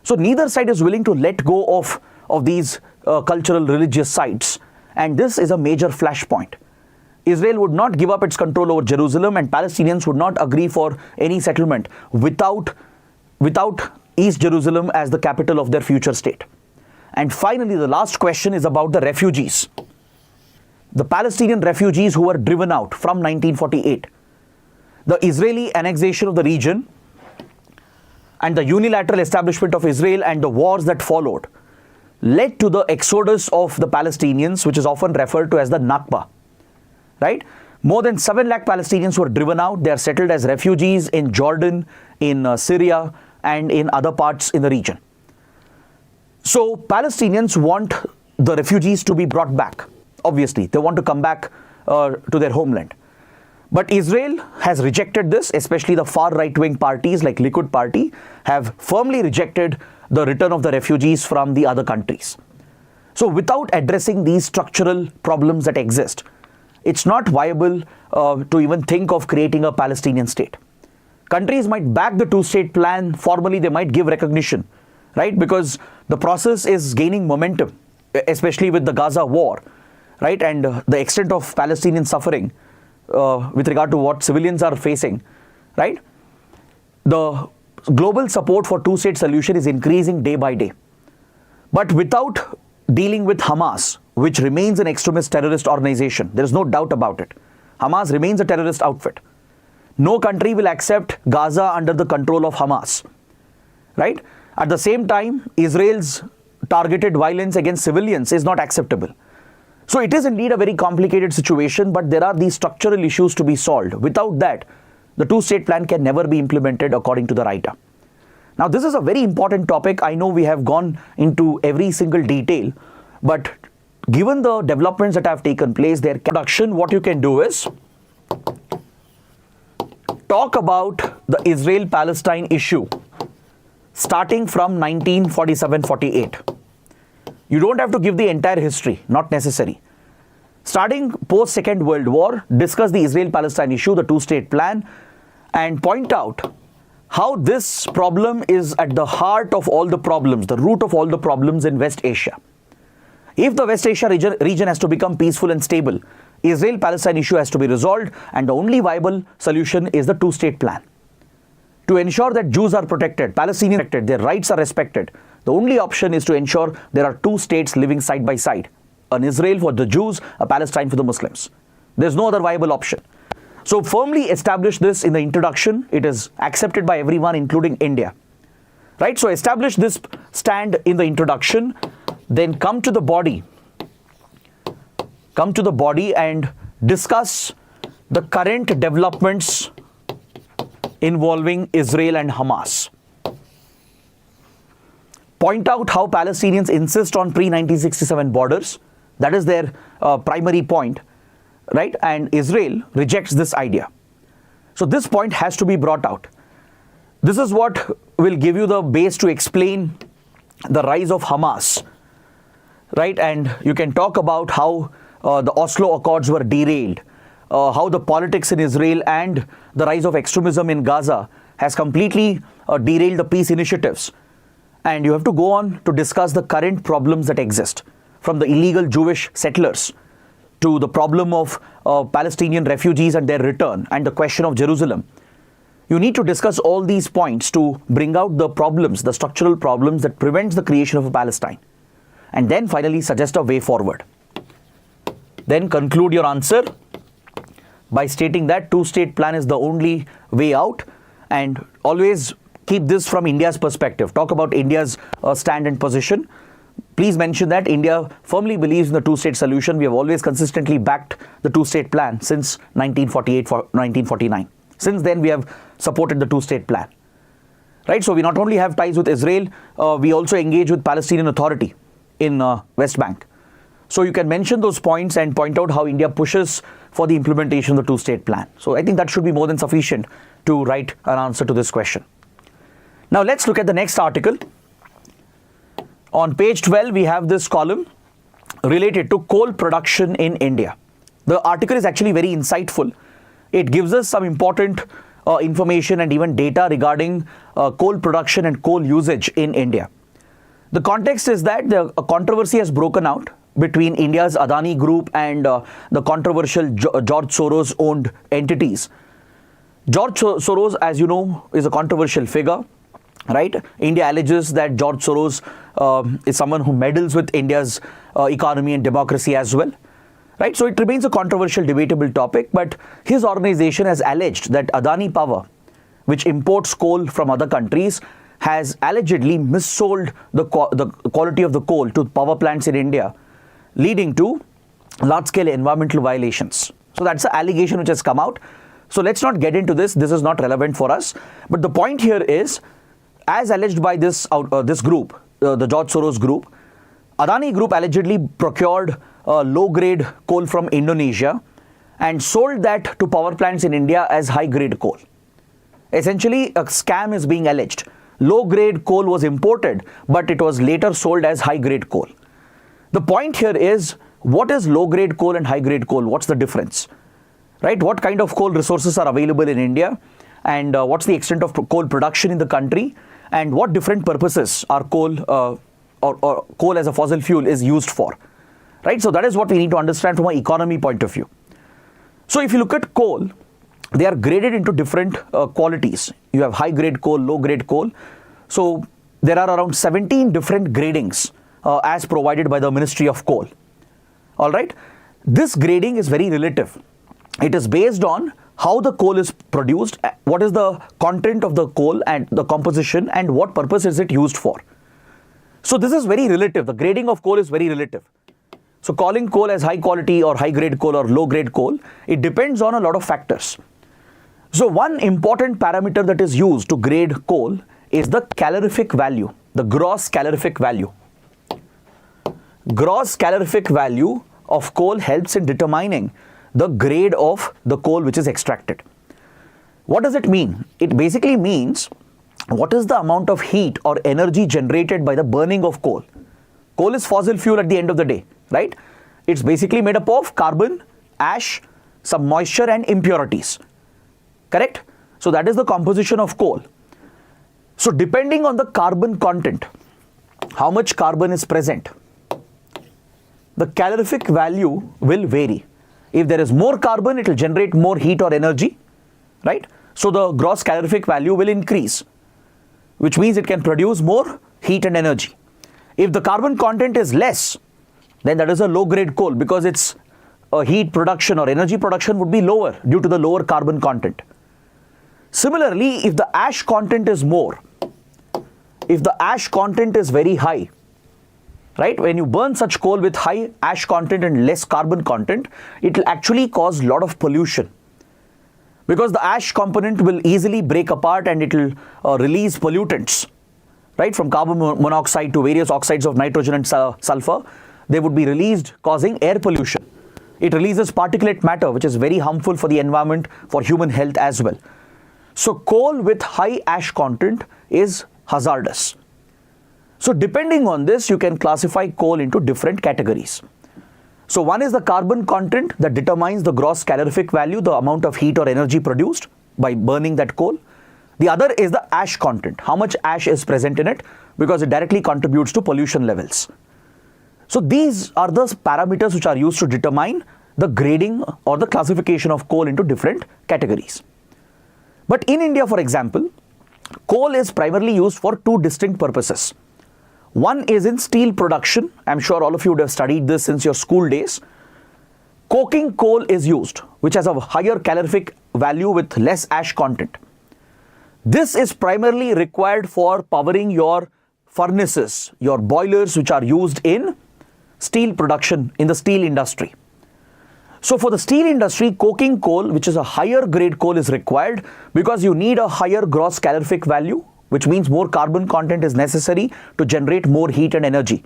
So neither side is willing to let go of these cultural religious sites, and this is a major flashpoint. Israel would not give up its control over Jerusalem, and Palestinians would not agree for any settlement without East Jerusalem as the capital of their future state. And finally, the last question is about the refugees. The Palestinian refugees who were driven out from 1948. The Israeli annexation of the region and the unilateral establishment of Israel and the wars that followed led to the exodus of the Palestinians, which is often referred to as the Nakba. Right? More than 7 lakh Palestinians were driven out. They are settled as refugees in Jordan, in Syria, and in other parts in the region. So Palestinians want the refugees to be brought back. Obviously, they want to come back to their homeland. But Israel has rejected this, especially the far right-wing parties like Likud Party have firmly rejected the return of the refugees from the other countries. So without addressing these structural problems that exist, it's not viable to even think of creating a Palestinian state. Countries might back the two-state plan. Formally, they might give recognition, right? Because the process is gaining momentum, especially with the Gaza war, right? And the extent of Palestinian suffering with regard to what civilians are facing, right? The global support for two-state solution is increasing day by day. But without dealing with Hamas, which remains an extremist terrorist organization, there is no doubt about it. Hamas remains a terrorist outfit. No country will accept Gaza under the control of Hamas, right? At the same time, Israel's targeted violence against civilians is not acceptable. So it is indeed a very complicated situation, but there are these structural issues to be solved. Without that, the two-state plan can never be implemented according to the writer. Now, this is a very important topic. I know we have gone into every single detail, but given the developments that have taken place, their production, what you can do is talk about the Israel-Palestine issue starting from 1947-48. You don't have to give the entire history, not necessary. Starting post-Second World War, discuss the Israel-Palestine issue, the two-state plan, and point out how this problem is at the heart of all the problems, the root of all the problems in West Asia. If the West Asia region has to become peaceful and stable, Israel-Palestine issue has to be resolved, and the only viable solution is the two-state plan. To ensure that Jews are protected, Palestinians are protected, their rights are respected, the only option is to ensure there are two states living side by side. An Israel for the Jews, a Palestine for the Muslims. There's no other viable option. So firmly establish this in the introduction. It is accepted by everyone, including India. Right? So establish this stand in the introduction, then come to the body. Come to the body and discuss the current developments involving Israel and Hamas. Point out how Palestinians insist on pre-1967 borders. That is their primary point, right? And Israel rejects this idea. So this point has to be brought out. This is what will give you the base to explain the rise of Hamas, right? And you can talk about how the Oslo Accords were derailed, how the politics in Israel and the rise of extremism in Gaza has completely derailed the peace initiatives. And you have to go on to discuss the current problems that exist, from the illegal Jewish settlers to the problem of Palestinian refugees and their return and the question of Jerusalem. You need to discuss all these points to bring out the problems, the structural problems that prevents the creation of a Palestine. And then finally suggest a way forward. Then conclude your answer by stating that two-state plan is the only way out, and always keep this from India's perspective. Talk about India's stand and position. Please mention that India firmly believes in the two-state solution. We have always consistently backed the two-state plan since 1948-1949. Since then, we have supported the two-state plan. Right? So we not only have ties with Israel, we also engage with Palestinian Authority in West Bank. So you can mention those points and point out how India pushes for the implementation of the two-state plan. So I think that should be more than sufficient to write an answer to this question. Now let's look at the next article. On page 12, we have this column related to coal production in India. The article is actually very insightful. It gives us some important information and even data regarding coal production and coal usage in India. The context is that a controversy has broken out between India's Adani Group and the controversial George Soros-owned entities. George Soros, as you know, is a controversial figure, right? India alleges that George Soros is someone who meddles with India's economy and democracy as well, right? So it remains a controversial, debatable topic, but his organization has alleged that Adani Power, which imports coal from other countries, has allegedly missold the quality of the coal to power plants in India, leading to large-scale environmental violations. So that's the allegation which has come out. So let's not get into this. This is not relevant for us. But the point here is, as alleged by this group, the George Soros group, Adani Group allegedly procured low-grade coal from Indonesia and sold that to power plants in India as high-grade coal. Essentially, a scam is being alleged. Low-grade coal was imported, but it was later sold as high-grade coal. The point here is, what is low-grade coal and high-grade coal? What's the difference? Right? What kind of coal resources are available in India? And what's the extent of coal production in the country? and what different purposes are coal or coal as a fossil fuel is used for, right? So that is what we need to understand from an economy point of view. So if you look at coal, they are graded into different qualities. You have high grade coal, low grade coal. So there are around 17 different gradings as provided by the Ministry of Coal. All right. This grading is very relative. It is based on how the coal is produced, what is the content of the coal and the composition, and what purpose is it used for. So this is very relative. The grading of coal is very relative. So calling coal as high quality or high grade coal or low grade coal, it depends on a lot of factors. So one important parameter that is used to grade coal is the calorific value, the gross calorific value. Gross calorific value of coal helps in determining the grade of the coal which is extracted. What does it mean? It basically means what is the amount of heat or energy generated by the burning of coal. Coal is fossil fuel at the end of the day, right? It's basically made up of carbon, ash, some moisture and impurities. Correct? So that is the composition of coal. So depending on the carbon content, how much carbon is present, the calorific value will vary. If there is more carbon, it will generate more heat or energy, right? So the gross calorific value will increase, which means it can produce more heat and energy. If the carbon content is less, then that is a low grade coal because its heat production or energy production would be lower due to the lower carbon content. Similarly, if the ash content is more, if the ash content is very high, right, when you burn such coal with high ash content and less carbon content, it will actually cause a lot of pollution because the ash component will easily break apart and it will release pollutants, right, from carbon monoxide to various oxides of nitrogen and sulfur. They would be released, causing air pollution. It releases particulate matter, which is very harmful for the environment, for human health as well. So coal with high ash content is hazardous. So depending on this, you can classify coal into different categories. So one is the carbon content that determines the gross calorific value, the amount of heat or energy produced by burning that coal. The other is the ash content, how much ash is present in it, because it directly contributes to pollution levels. So these are the parameters which are used to determine the grading or the classification of coal into different categories. But in India, for example, coal is primarily used for two distinct purposes. One is in steel production. I'm sure all of you would have studied this since your school days. Coking coal is used, which has a higher calorific value with less ash content. This is primarily required for powering your furnaces, your boilers, which are used in steel production in the steel industry. So for the steel industry, coking coal, which is a higher grade coal, is required because you need a higher gross calorific value, which means more carbon content is necessary to generate more heat and energy.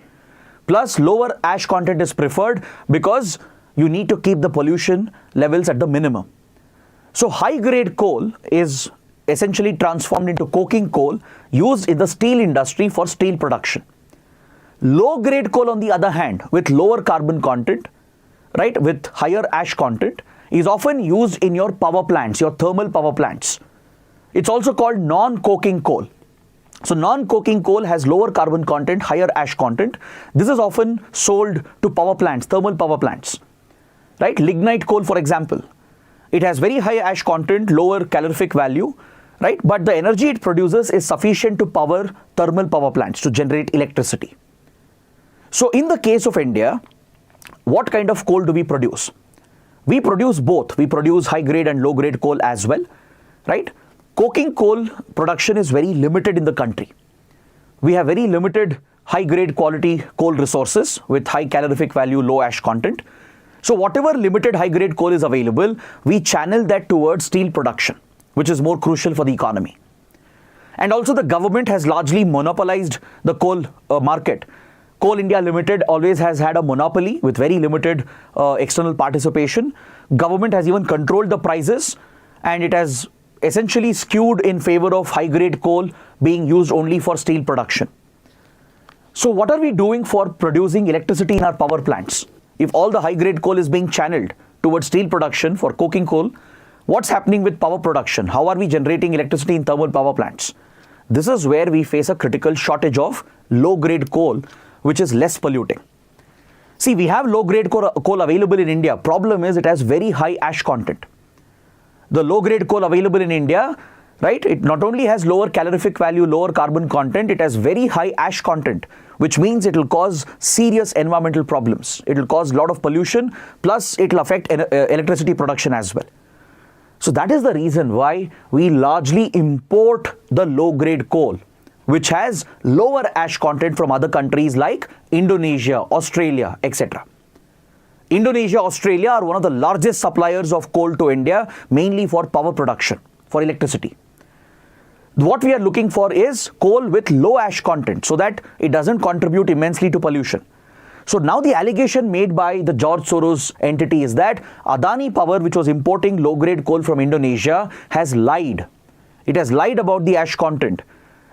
Plus lower ash content is preferred because you need to keep the pollution levels at the minimum. So high grade coal is essentially transformed into coking coal used in the steel industry for steel production. Low grade coal, on the other hand, with lower carbon content, right, with higher ash content, is often used in your power plants, your thermal power plants. It's also called non-coking coal. So non-coking coal has lower carbon content, higher ash content. This is often sold to power plants, thermal power plants, right? Lignite coal, for example, it has very high ash content, lower calorific value, right? But the energy it produces is sufficient to power thermal power plants to generate electricity. So in the case of India, what kind of coal do we produce? We produce both. We produce high grade and low grade coal as well, right? Coking coal production is very limited in the country. We have very limited high grade quality coal resources with high calorific value, low ash content. So whatever limited high grade coal is available, we channel that towards steel production, which is more crucial for the economy. And also the government has largely monopolized the coal market. Coal India Limited always has had a monopoly with very limited external participation. Government has even controlled the prices, and it has essentially skewed in favor of high grade coal being used only for steel production. So what are we doing for producing electricity in our power plants? If all the high grade coal is being channeled towards steel production for coking coal, what's happening with power production? How are we generating electricity in thermal power plants? this is where we face a critical shortage of low-grade coal, which is less polluting. See, we have low-grade coal available in India. Problem is it has very high ash content. The low-grade coal available in India, right, it not only has lower calorific value, lower carbon content, it has very high ash content, which means it will cause serious environmental problems. It will cause a lot of pollution, plus it will affect electricity production as well. So that is the reason why we largely import the low-grade coal, which has lower ash content from other countries like Indonesia, Australia, etc. Indonesia, Australia are one of the largest suppliers of coal to India, mainly for power production, for electricity. What we are looking for is coal with low ash content so that it doesn't contribute immensely to pollution. So now the allegation made by the George Soros entity is that Adani Power, which was importing low-grade coal from Indonesia, has lied. It has lied about the ash content,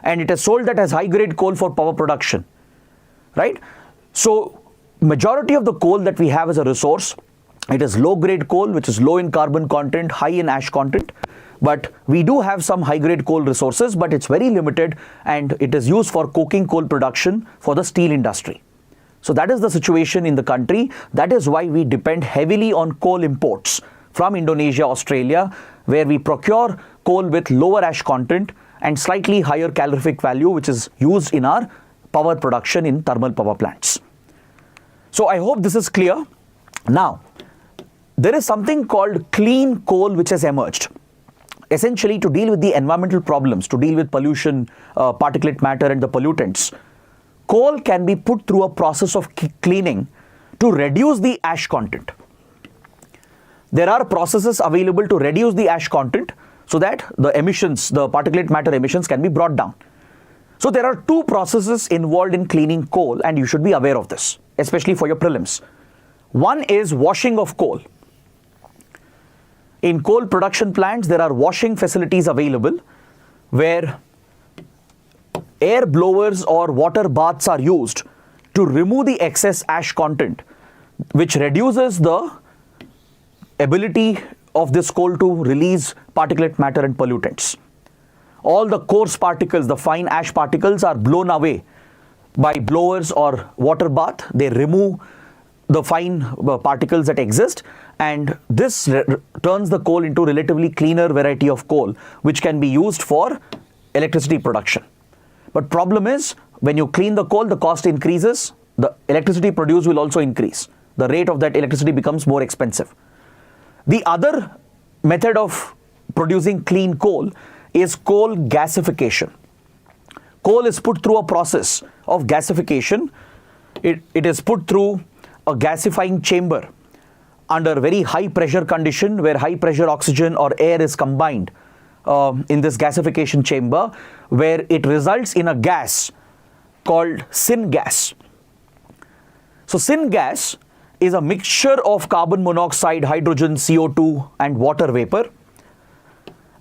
and it has sold that as high-grade coal for power production, right? So majority of the coal that we have as a resource, it is low-grade coal, which is low in carbon content, high in ash content. But we do have some high-grade coal resources, but it's very limited, and it is used for coking coal production for the steel industry. So that is the situation in the country. That is why we depend heavily on coal imports from Indonesia, Australia, where we procure coal with lower ash content and slightly higher calorific value, which is used in our power production in thermal power plants. So I hope this is clear. Now, there is something called clean coal which has emerged. Essentially, to deal with the environmental problems, to deal with pollution, particulate matter and the pollutants, coal can be put through a process of cleaning to reduce the ash content. There are processes available to reduce the ash content so that the emissions, the particulate matter emissions can be brought down. So there are two processes involved in cleaning coal, and you should be aware of this, especially for your prelims. One is washing of coal. In coal production plants, there are washing facilities available where air blowers or water baths are used to remove the excess ash content, which reduces the ability of this coal to release particulate matter and pollutants. All the coarse particles, the fine ash particles, are blown away by blowers or water bath. They remove the fine particles that exist, and this turns the coal into relatively cleaner variety of coal, which can be used for electricity production. But problem is, when you clean the coal, the cost increases, the electricity produced will also increase. The rate of that electricity becomes more expensive. The other method of producing clean coal is coal gasification. Coal is put through a process of gasification. It is put through a gasifying chamber under very high pressure condition, where high pressure oxygen or air is combined in this gasification chamber, where it results in a gas called syngas. So syngas is a mixture of carbon monoxide, hydrogen, CO2 and water vapor,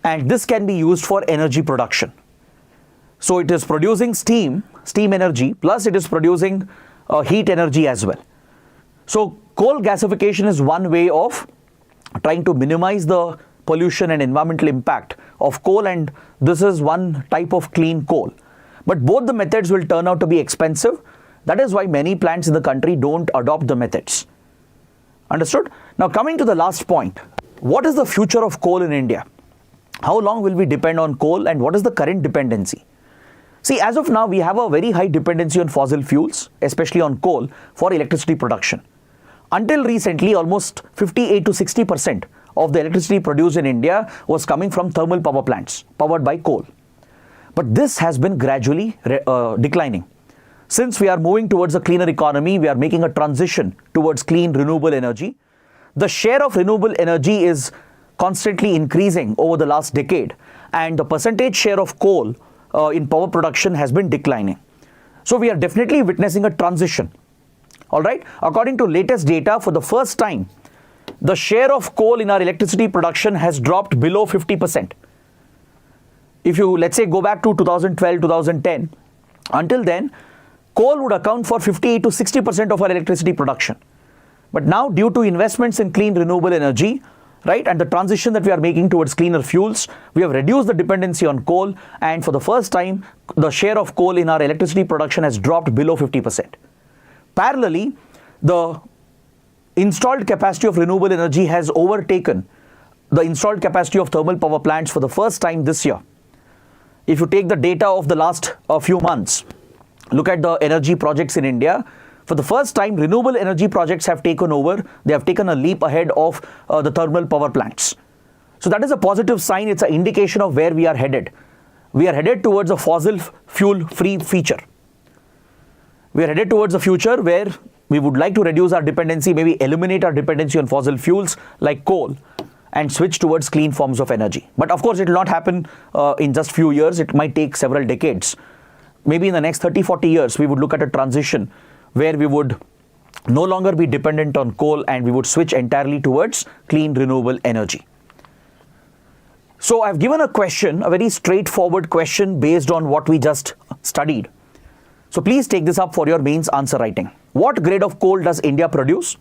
and this can be used for energy production. So it is producing steam energy, plus it is producing heat energy as well. So coal gasification is one way of trying to minimize the pollution and environmental impact of coal, and this is one type of clean coal. But both the methods will turn out to be expensive. That is why many plants in the country don't adopt the methods. Understood? Now coming to the last point, what is the future of coal in India? How long will we depend on coal, and what is the current dependency? See, as of now, we have a very high dependency on fossil fuels, especially on coal, for electricity production. Until recently, almost 58 to 60% of the electricity produced in India was coming from thermal power plants powered by coal. But this has been gradually declining. Since we are moving towards a cleaner economy, we are making a transition towards clean renewable energy. The share of renewable energy is constantly increasing over the last decade, and the percentage share of coal in power production has been declining. So we are definitely witnessing a transition. All right. According to latest data, for the first time, the share of coal in our electricity production has dropped below 50%. If you, let's say, go back to 2012, 2010, until then, coal would account for 58 to 60% of our electricity production. But now, due to investments in clean renewable energy, right? And the transition that we are making towards cleaner fuels, we have reduced the dependency on coal, and for the first time, the share of coal in our electricity production has dropped below 50%. Parallelly, the installed capacity of renewable energy has overtaken the installed capacity of thermal power plants for the first time this year. If you take the data of the last few months, look at the energy projects in India. For the first time, renewable energy projects have taken over. They have taken a leap ahead of the thermal power plants. So that is a positive sign. It's an indication of where we are headed. We are headed towards a fossil fuel-free future. We are headed towards a future where we would like to reduce our dependency, maybe eliminate our dependency on fossil fuels like coal, and switch towards clean forms of energy. But of course, it will not happen in just few years. It might take several decades. Maybe in the next 30-40 years, we would look at a transition where we would no longer be dependent on coal and we would switch entirely towards clean renewable energy. So I've given a question, a very straightforward question based on what we just studied. So please take this up for your mains answer writing. What grade of coal does India produce?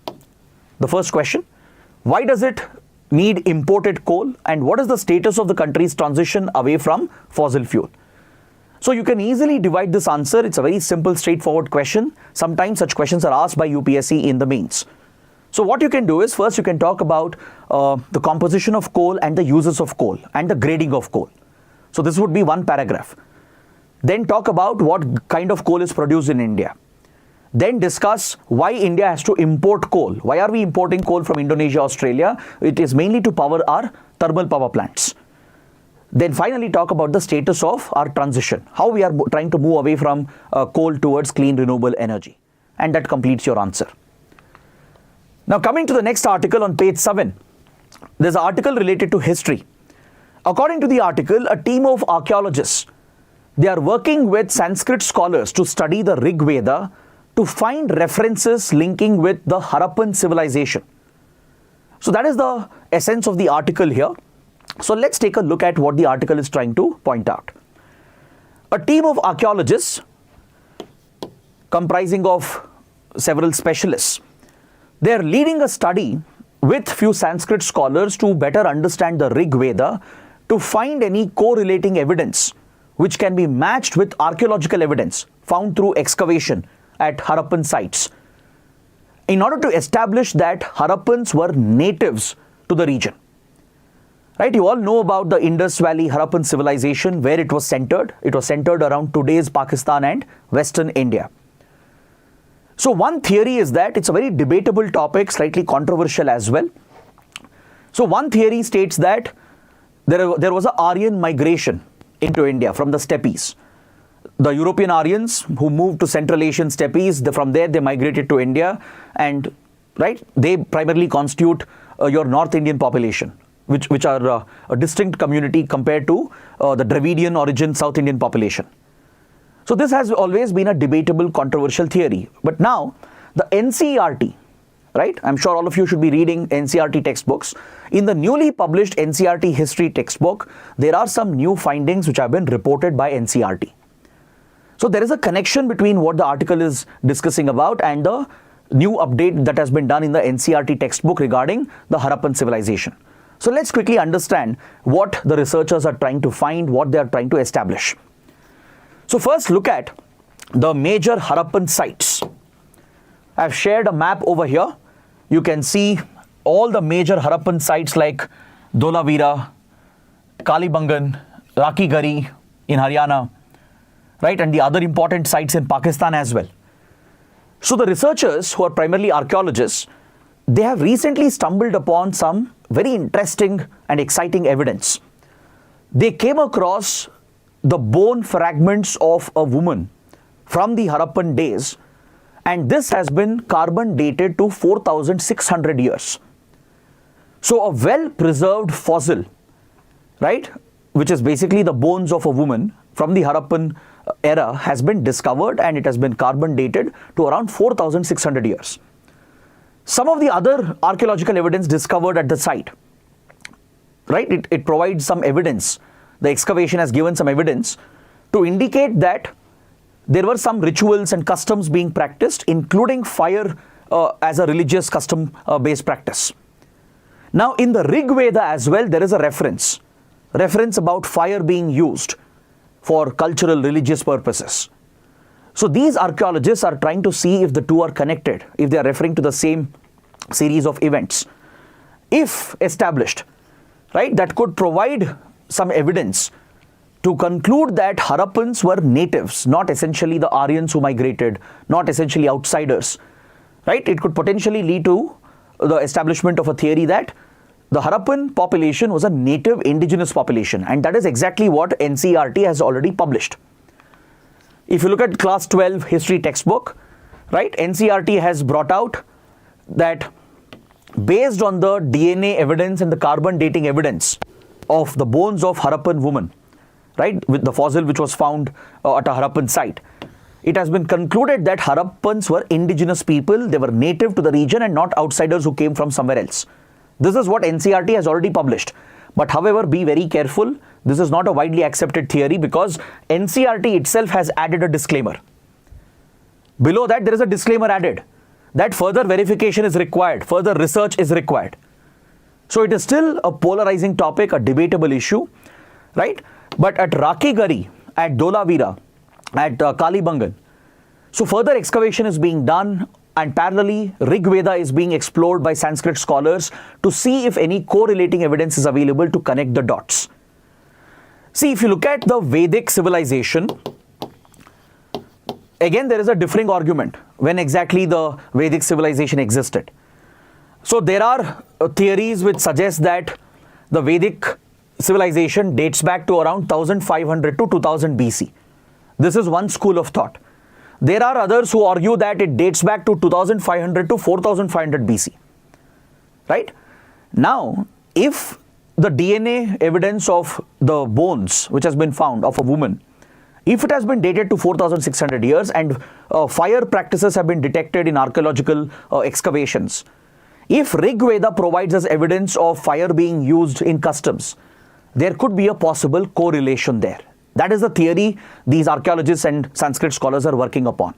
The first question. Why does it need imported coal, and what is the status of the country's transition away from fossil fuel? So you can easily divide this answer. It's a very simple, straightforward question. Sometimes such questions are asked by UPSC in the mains. So what you can do is, first you can talk about the composition of coal and the uses of coal and the grading of coal. So this would be one paragraph. Then talk about what kind of coal is produced in India. Then discuss why India has to import coal. Why are we importing coal from Indonesia, Australia? It is mainly to power our thermal power plants. Then finally talk about the status of our transition, how we are trying to move away from coal towards clean renewable energy. And that completes your answer. Now coming to the next article on page 7, there's an article related to history. According to the article, a team of archaeologists, they are working with Sanskrit scholars to study the Rig Veda to find references linking with the Harappan civilization. So that is the essence of the article here. So let's take a look at what the article is trying to point out. A team of archaeologists comprising of several specialists, they are leading a study with few Sanskrit scholars to better understand the Rig Veda, to find any correlating evidence which can be matched with archaeological evidence found through excavation at Harappan sites, in order to establish that Harappans were natives to the region. Right, you all know about the Indus Valley Harappan civilization, where it was centered. It was centered around today's Pakistan and Western India. So one theory is that it's a very debatable topic, slightly controversial as well. So one theory states that there was an Aryan migration into India from the steppes. The European Aryans who moved to Central Asian steppes, from there they migrated to India, and right, they primarily constitute your North Indian population, which are a distinct community compared to the Dravidian origin South Indian population. So this has always been a debatable, controversial theory. But now the NCERT, right? I'm sure all of you should be reading NCERT textbooks. In the newly published NCERT history textbook, there are some new findings which have been reported by NCERT. So there is a connection between what the article is discussing about and the new update that has been done in the NCERT textbook regarding the Harappan civilization. So let's quickly understand what the researchers are trying to find, what they are trying to establish. So first look at the major Harappan sites. I've shared a map over here. You can see all the major Harappan sites like Dholavira, Kalibangan, Rakhi Gari in Haryana, right, and the other important sites in Pakistan as well. So the researchers, who are primarily archaeologists, they have recently stumbled upon some very interesting and exciting evidence. They came across the bone fragments of a woman from the Harappan days, and this has been carbon dated to 4,600 years. So a well-preserved fossil, right, which is basically the bones of a woman from the Harappan era, has been discovered, and it has been carbon dated to around 4,600 years. Some of the other archaeological evidence discovered at the site, right, it provides some evidence. The excavation has given some evidence to indicate that there were some rituals and customs being practiced, including fire as a religious custom based practice. Now in the Rig Veda as well, there is a reference about fire being used for cultural religious purposes. So these archaeologists are trying to see if the two are connected, if they are referring to the same series of events. If established, right, that could provide some evidence to conclude that Harappans were natives, not essentially the Aryans who migrated, not essentially outsiders, right? It could potentially lead to the establishment of a theory that the Harappan population was a native indigenous population, and that is exactly what NCERT has already published. If you look at class 12 history textbook, right, NCERT has brought out that based on the DNA evidence and the carbon dating evidence of the bones of Harappan women, right, with the fossil which was found at a Harappan site, it has been concluded that Harappans were indigenous people, they were native to the region and not outsiders who came from somewhere else. This is what NCERT has already published. But however, be very careful, this is not a widely accepted theory because NCERT itself has added a disclaimer. Below that, there is a disclaimer added that further verification is required, further research is required. So it is still a polarizing topic, a debatable issue, right? But at Rakigari, at Dolavira, at Kalibangan, so further excavation is being done, and parallelly Rig Veda is being explored by Sanskrit scholars to see if any correlating evidence is available to connect the dots. See, if you look at the Vedic civilization, again there is a differing argument when exactly the Vedic civilization existed. So there are theories which suggest that the Vedic civilization dates back to around 1500 to 2000 BC. This is one school of thought. There are others who argue that it dates back to 2500 to 4500 BC. Right? Now, if the DNA evidence of the bones which has been found of a woman, if it has been dated to 4600 years and fire practices have been detected in archaeological excavations, if Rig Veda provides us evidence of fire being used in customs, there could be a possible correlation there. That is the theory these archaeologists and Sanskrit scholars are working upon.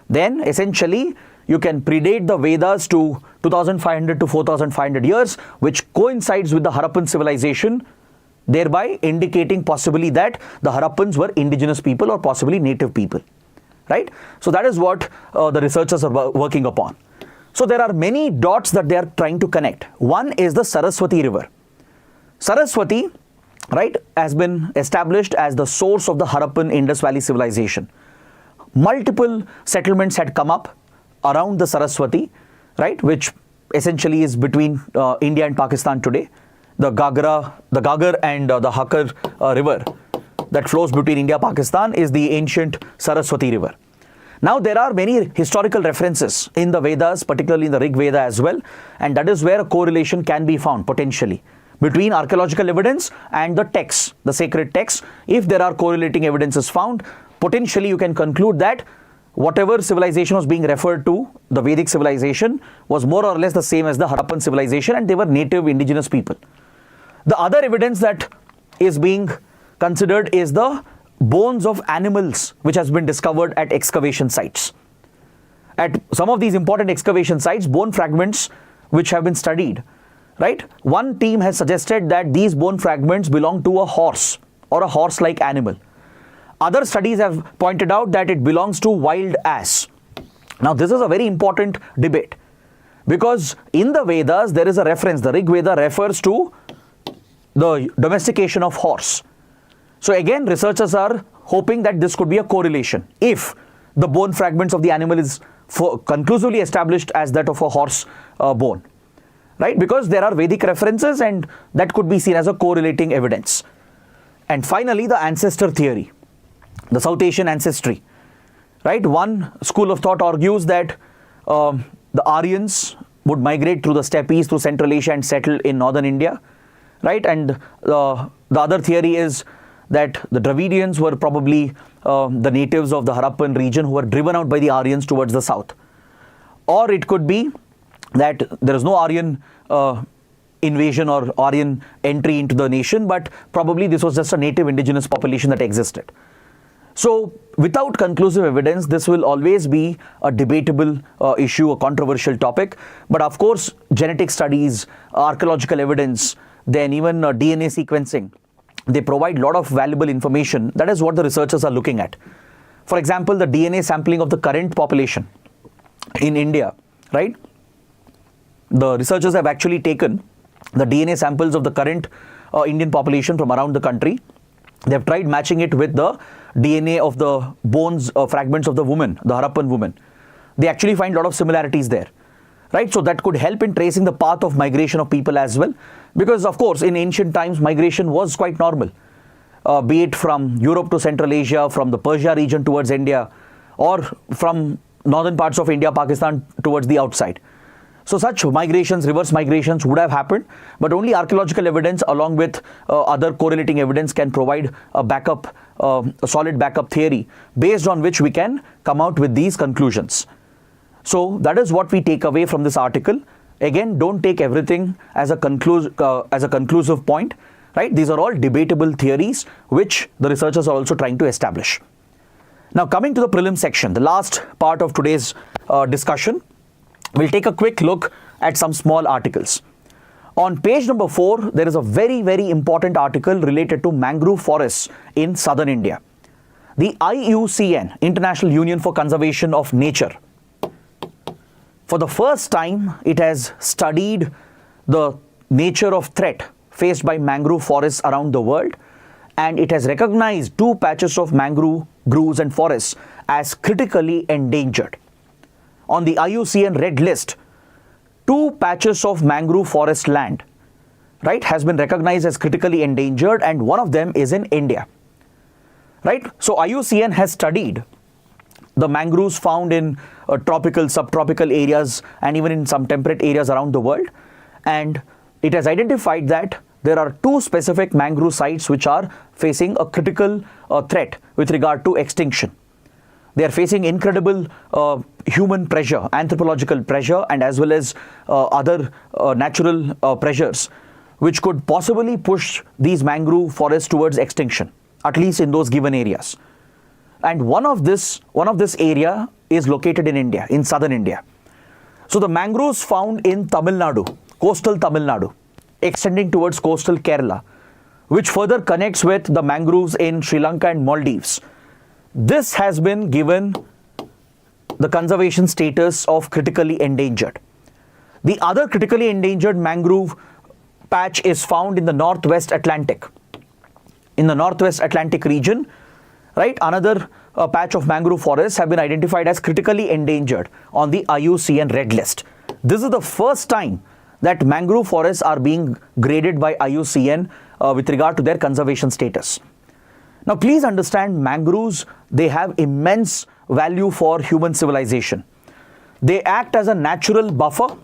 Then essentially you can predate the Vedas to 2500 to 4500 years, which coincides with the Harappan civilization, thereby indicating possibly that the Harappans were indigenous people or possibly native people. Right? So that is what the researchers are working upon. So there are many dots that they are trying to connect. One is the Saraswati river. Saraswati, right, has been established as the source of the Harappan Indus Valley civilization. Multiple settlements had come up around the Saraswati, right, which essentially is between India and Pakistan today. The Gagar and the Hakar river that flows between India and Pakistan is the ancient Saraswati river. Now there are many historical references in the Vedas, particularly in the Rig Veda as well, and that is where a correlation can be found potentially between archaeological evidence and the texts, the sacred texts. If there are correlating evidences found, potentially you can conclude that whatever civilization was being referred to, the Vedic civilization, was more or less the same as the Harappan civilization, and they were native indigenous people. The other evidence that is being considered is the bones of animals which has been discovered at excavation sites. At some of these important excavation sites, bone fragments which have been studied, right? One team has suggested that these bone fragments belong to a horse or a horse-like animal. Other studies have pointed out that it belongs to wild ass. Now this is a very important debate because in the Vedas there is a reference, the Rig Veda refers to the domestication of horse. So again, researchers are hoping that this could be a correlation if the bone fragments of the animal is conclusively established as that of a horse bone, right? Because there are Vedic references and that could be seen as a correlating evidence. And finally, the ancestor theory, the South Asian ancestry, right? One school of thought argues that the Aryans would migrate through the steppes through Central Asia and settle in northern India, right? And the other theory is that the Dravidians were probably the natives of the Harappan region who were driven out by the Aryans towards the south. Or it could be that there is no Aryan invasion or Aryan entry into the nation, but probably this was just a native indigenous population that existed. So without conclusive evidence, this will always be a debatable issue, a controversial topic. But of course, genetic studies, archaeological evidence, then even DNA sequencing, they provide a lot of valuable information. That is what the researchers are looking at. For example, the DNA sampling of the current population in India, right? The researchers have actually taken the DNA samples of the current Indian population from around the country. They have tried matching it with the DNA of the bones fragments of the woman, the Harappan woman. They actually find a lot of similarities there, right? So that could help in tracing the path of migration of people as well. Because of course, in ancient times, migration was quite normal, be it from Europe to Central Asia, from the Persia region towards India, or from northern parts of India, Pakistan towards the outside. So such migrations, reverse migrations would have happened, but only archaeological evidence along with other correlating evidence can provide a backup, a solid backup theory based on which we can come out with these conclusions. So that is what we take away from this article. Again, don't take everything as a conclusive point, right? These are all debatable theories which the researchers are also trying to establish. Now coming to the prelim section, the last part of today's discussion, we'll take a quick look at some small articles. On page number 4, there is a very, very important article related to mangrove forests in southern India. The IUCN, International Union for Conservation of Nature, for the first time, it has studied the nature of threat faced by mangrove forests around the world, and it has recognized 2 patches of mangroves and forests as critically endangered. On the IUCN red list, 2 patches of mangrove forest land, right, has been recognized as critically endangered, and one of them is in India, right? So IUCN has studied the mangroves found in tropical, subtropical areas and even in some temperate areas around the world, and it has identified that there are 2 specific mangrove sites which are facing a critical threat with regard to extinction. They are facing incredible human pressure, anthropological pressure, and as well as other natural pressures, which could possibly push these mangrove forests towards extinction, at least in those given areas. And one of this area is located in India, in southern India. So the mangroves found in Tamil Nadu, coastal Tamil Nadu, extending towards coastal Kerala, which further connects with the mangroves in Sri Lanka and Maldives. This has been given the conservation status of critically endangered. The other critically endangered mangrove patch is found in the Northwest Atlantic. In the Northwest Atlantic region, right, another patch of mangrove forests have been identified as critically endangered on the IUCN red list. This is the first time that mangrove forests are being graded by IUCN with regard to their conservation status. Now, please understand, mangroves, they have immense value for human civilization. They act as a natural buffer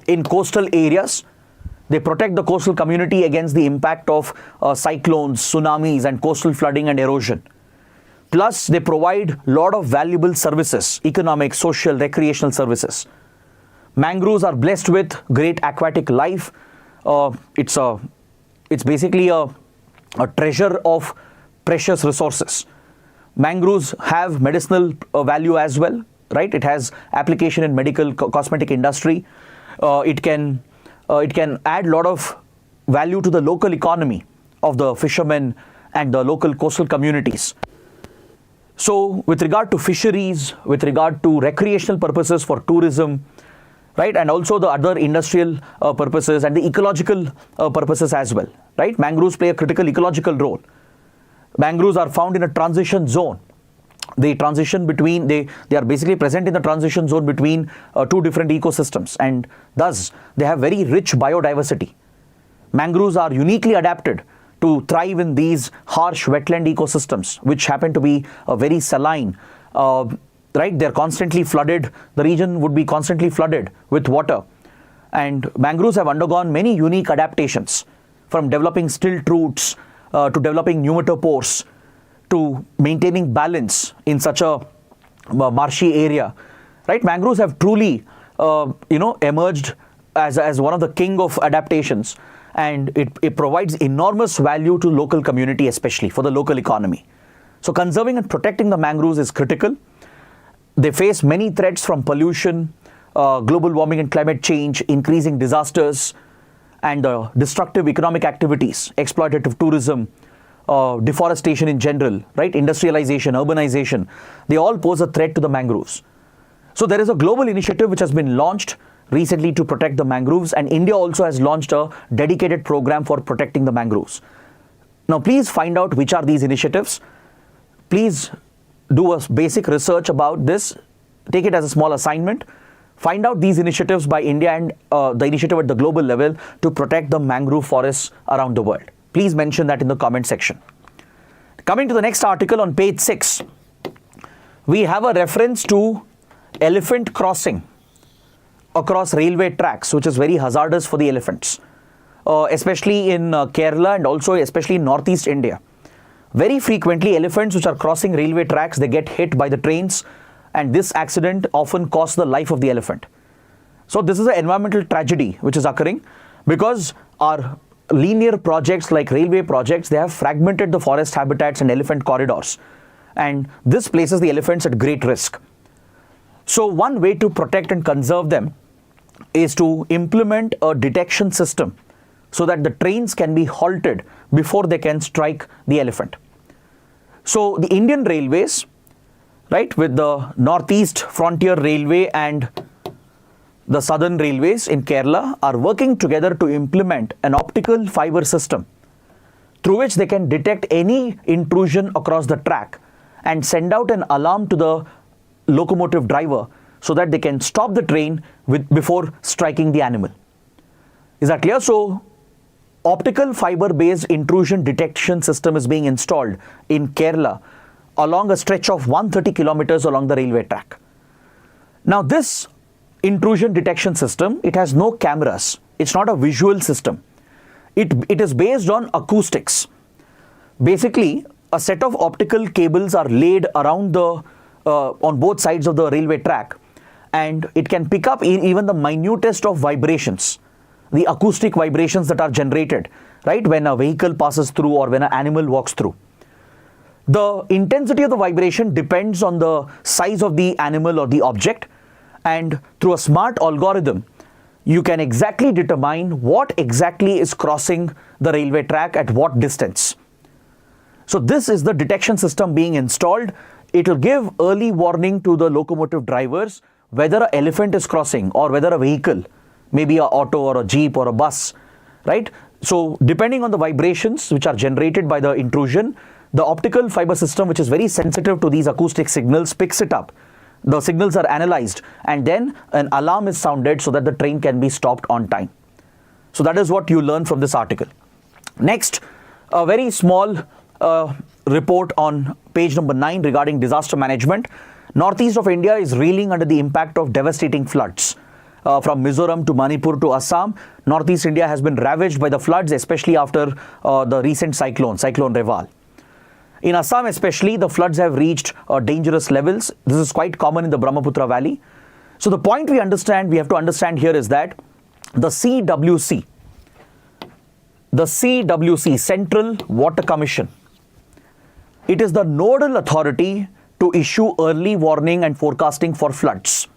in coastal areas. They protect the coastal community against the impact of cyclones, tsunamis, and coastal flooding and erosion. Plus, they provide a lot of valuable services, economic, social, recreational services. Mangroves are blessed with great aquatic life. It's basically a treasure of precious resources. Mangroves have medicinal value as well, right? It has application in medical, cosmetic industry. It can add a lot of value to the local economy of the fishermen and the local coastal communities. So with regard to fisheries, with regard to recreational purposes for tourism, right, and also the other industrial purposes and the ecological purposes as well, right? Mangroves play a critical ecological role. Mangroves are found in a transition zone. They transition between, they are basically present in the transition zone between 2 different ecosystems, and thus they have very rich biodiversity. Mangroves are uniquely adapted to thrive in these harsh wetland ecosystems, which happen to be very saline. Right, they're constantly flooded. The region would be constantly flooded with water. And mangroves have undergone many unique adaptations, from developing stilt roots to developing pneumatophores to maintaining balance in such a marshy area. Right, mangroves have truly, emerged as one of the king of adaptations, and it provides enormous value to local community, especially for the local economy. So conserving and protecting the mangroves is critical. They face many threats from pollution, global warming and climate change, increasing disasters, and destructive economic activities, exploitative tourism, deforestation in general, right? Industrialization, urbanization, they all pose a threat to the mangroves. So there is a global initiative which has been launched recently to protect the mangroves, and India also has launched a dedicated program for protecting the mangroves. Now, please find out which are these initiatives. Please do a basic research about this. Take it as a small assignment. Find out these initiatives by India and the initiative at the global level to protect the mangrove forests around the world. Please mention that in the comment section. Coming to the next article on page 6, we have a reference to elephant crossing across railway tracks, which is very hazardous for the elephants, especially in Kerala and also especially in northeast India. Very frequently, elephants which are crossing railway tracks, they get hit by the trains, and this accident often costs the life of the elephant. So this is an environmental tragedy which is occurring because our linear projects like railway projects, they have fragmented the forest habitats and elephant corridors, and this places the elephants at great risk. So one way to protect and conserve them is to implement a detection system so that the trains can be halted before they can strike the elephant. So the Indian Railways, right, with the Northeast Frontier Railway and the Southern Railways in Kerala are working together to implement an optical fibre system through which they can detect any intrusion across the track and send out an alarm to the locomotive driver so that they can stop the train before striking the animal. Is that clear? So optical fibre based intrusion detection system is being installed in Kerala along a stretch of 130 kilometers along the railway track. Now this intrusion detection system, it has no cameras. It's not a visual system. It is based on acoustics. Basically, a set of optical cables are laid around the on both sides of the railway track, and it can pick up even the minutest of vibrations, the acoustic vibrations that are generated, right, when a vehicle passes through or when an animal walks through. The intensity of the vibration depends on the size of the animal or the object, and through a smart algorithm, you can exactly determine what exactly is crossing the railway track at what distance. So this is the detection system being installed. It will give early warning to the locomotive drivers whether an elephant is crossing or whether a vehicle, maybe an auto or a jeep or a bus, right? So depending on the vibrations which are generated by the intrusion, the optical fiber system, which is very sensitive to these acoustic signals, picks it up. The signals are analyzed and then an alarm is sounded so that the train can be stopped on time. So that is what you learn from this article. Next, a very small report on page number 9 regarding disaster management. Northeast of India is reeling under the impact of devastating floods. From Mizoram to Manipur to Assam, Northeast India has been ravaged by the floods, especially after the recent cyclone Reval. In Assam especially, the floods have reached dangerous levels. This is quite common in the Brahmaputra Valley. So the point we have to understand here is that the CWC, Central Water Commission, it is the nodal authority to issue early warning and forecasting for floods.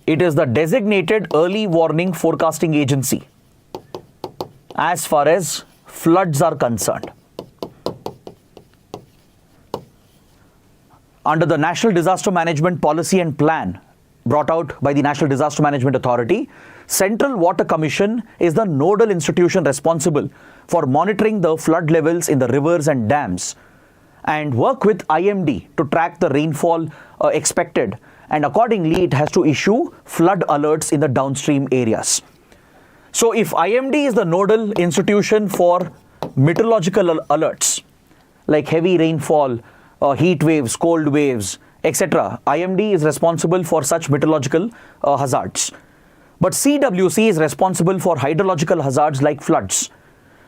It is the designated early warning forecasting agency as far as floods are concerned. Under the National Disaster Management Policy and Plan brought out by the National Disaster Management Authority, Central Water Commission is the nodal institution responsible for monitoring the flood levels in the rivers and dams and work with IMD to track the rainfall expected, and accordingly it has to issue flood alerts in the downstream areas. So if IMD is the nodal institution for meteorological alerts like heavy rainfall, heat waves, cold waves, etc., IMD is responsible for such meteorological hazards. But CWC is responsible for hydrological hazards like floods.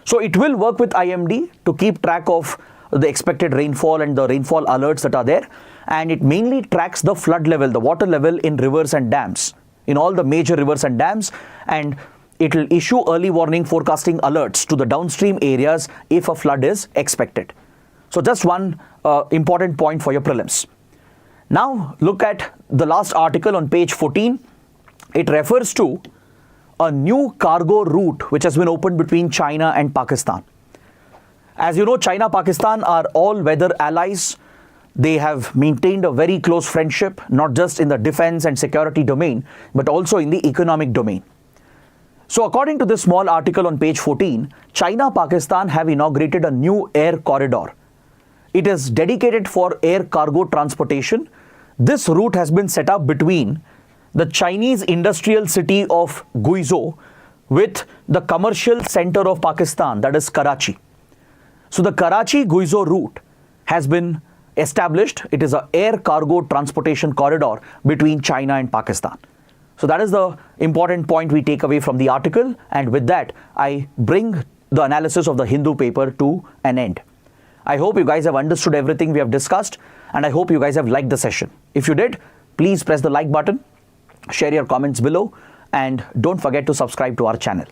So it will work with IMD to keep track of the expected rainfall and the rainfall alerts that are there, and it mainly tracks the flood level, the water level in rivers and dams, in all the major rivers and dams, and it will issue early warning forecasting alerts to the downstream areas if a flood is expected. So just one important point for your prelims. Now look at the last article on page 14. It refers to a new cargo route which has been opened between China and Pakistan. As you know, China-Pakistan are all-weather allies. They have maintained a very close friendship, not just in the defense and security domain, but also in the economic domain. So according to this small article on page 14, China-Pakistan have inaugurated a new air corridor. It is dedicated for air cargo transportation. This route has been set up between the Chinese industrial city of Guizhou with the commercial center of Pakistan, that is Karachi. So the Karachi-Guizhou route has been established. It is an air cargo transportation corridor between China and Pakistan. So that is the important point we take away from the article. And with that, I bring the analysis of the Hindu paper to an end. I hope you guys have understood everything we have discussed, and I hope you guys have liked the session. If you did, please press the like button, share your comments below, and don't forget to subscribe to our channel.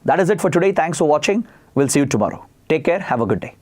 That is it for today. Thanks for watching. We'll see you tomorrow. Take care. Have a good day.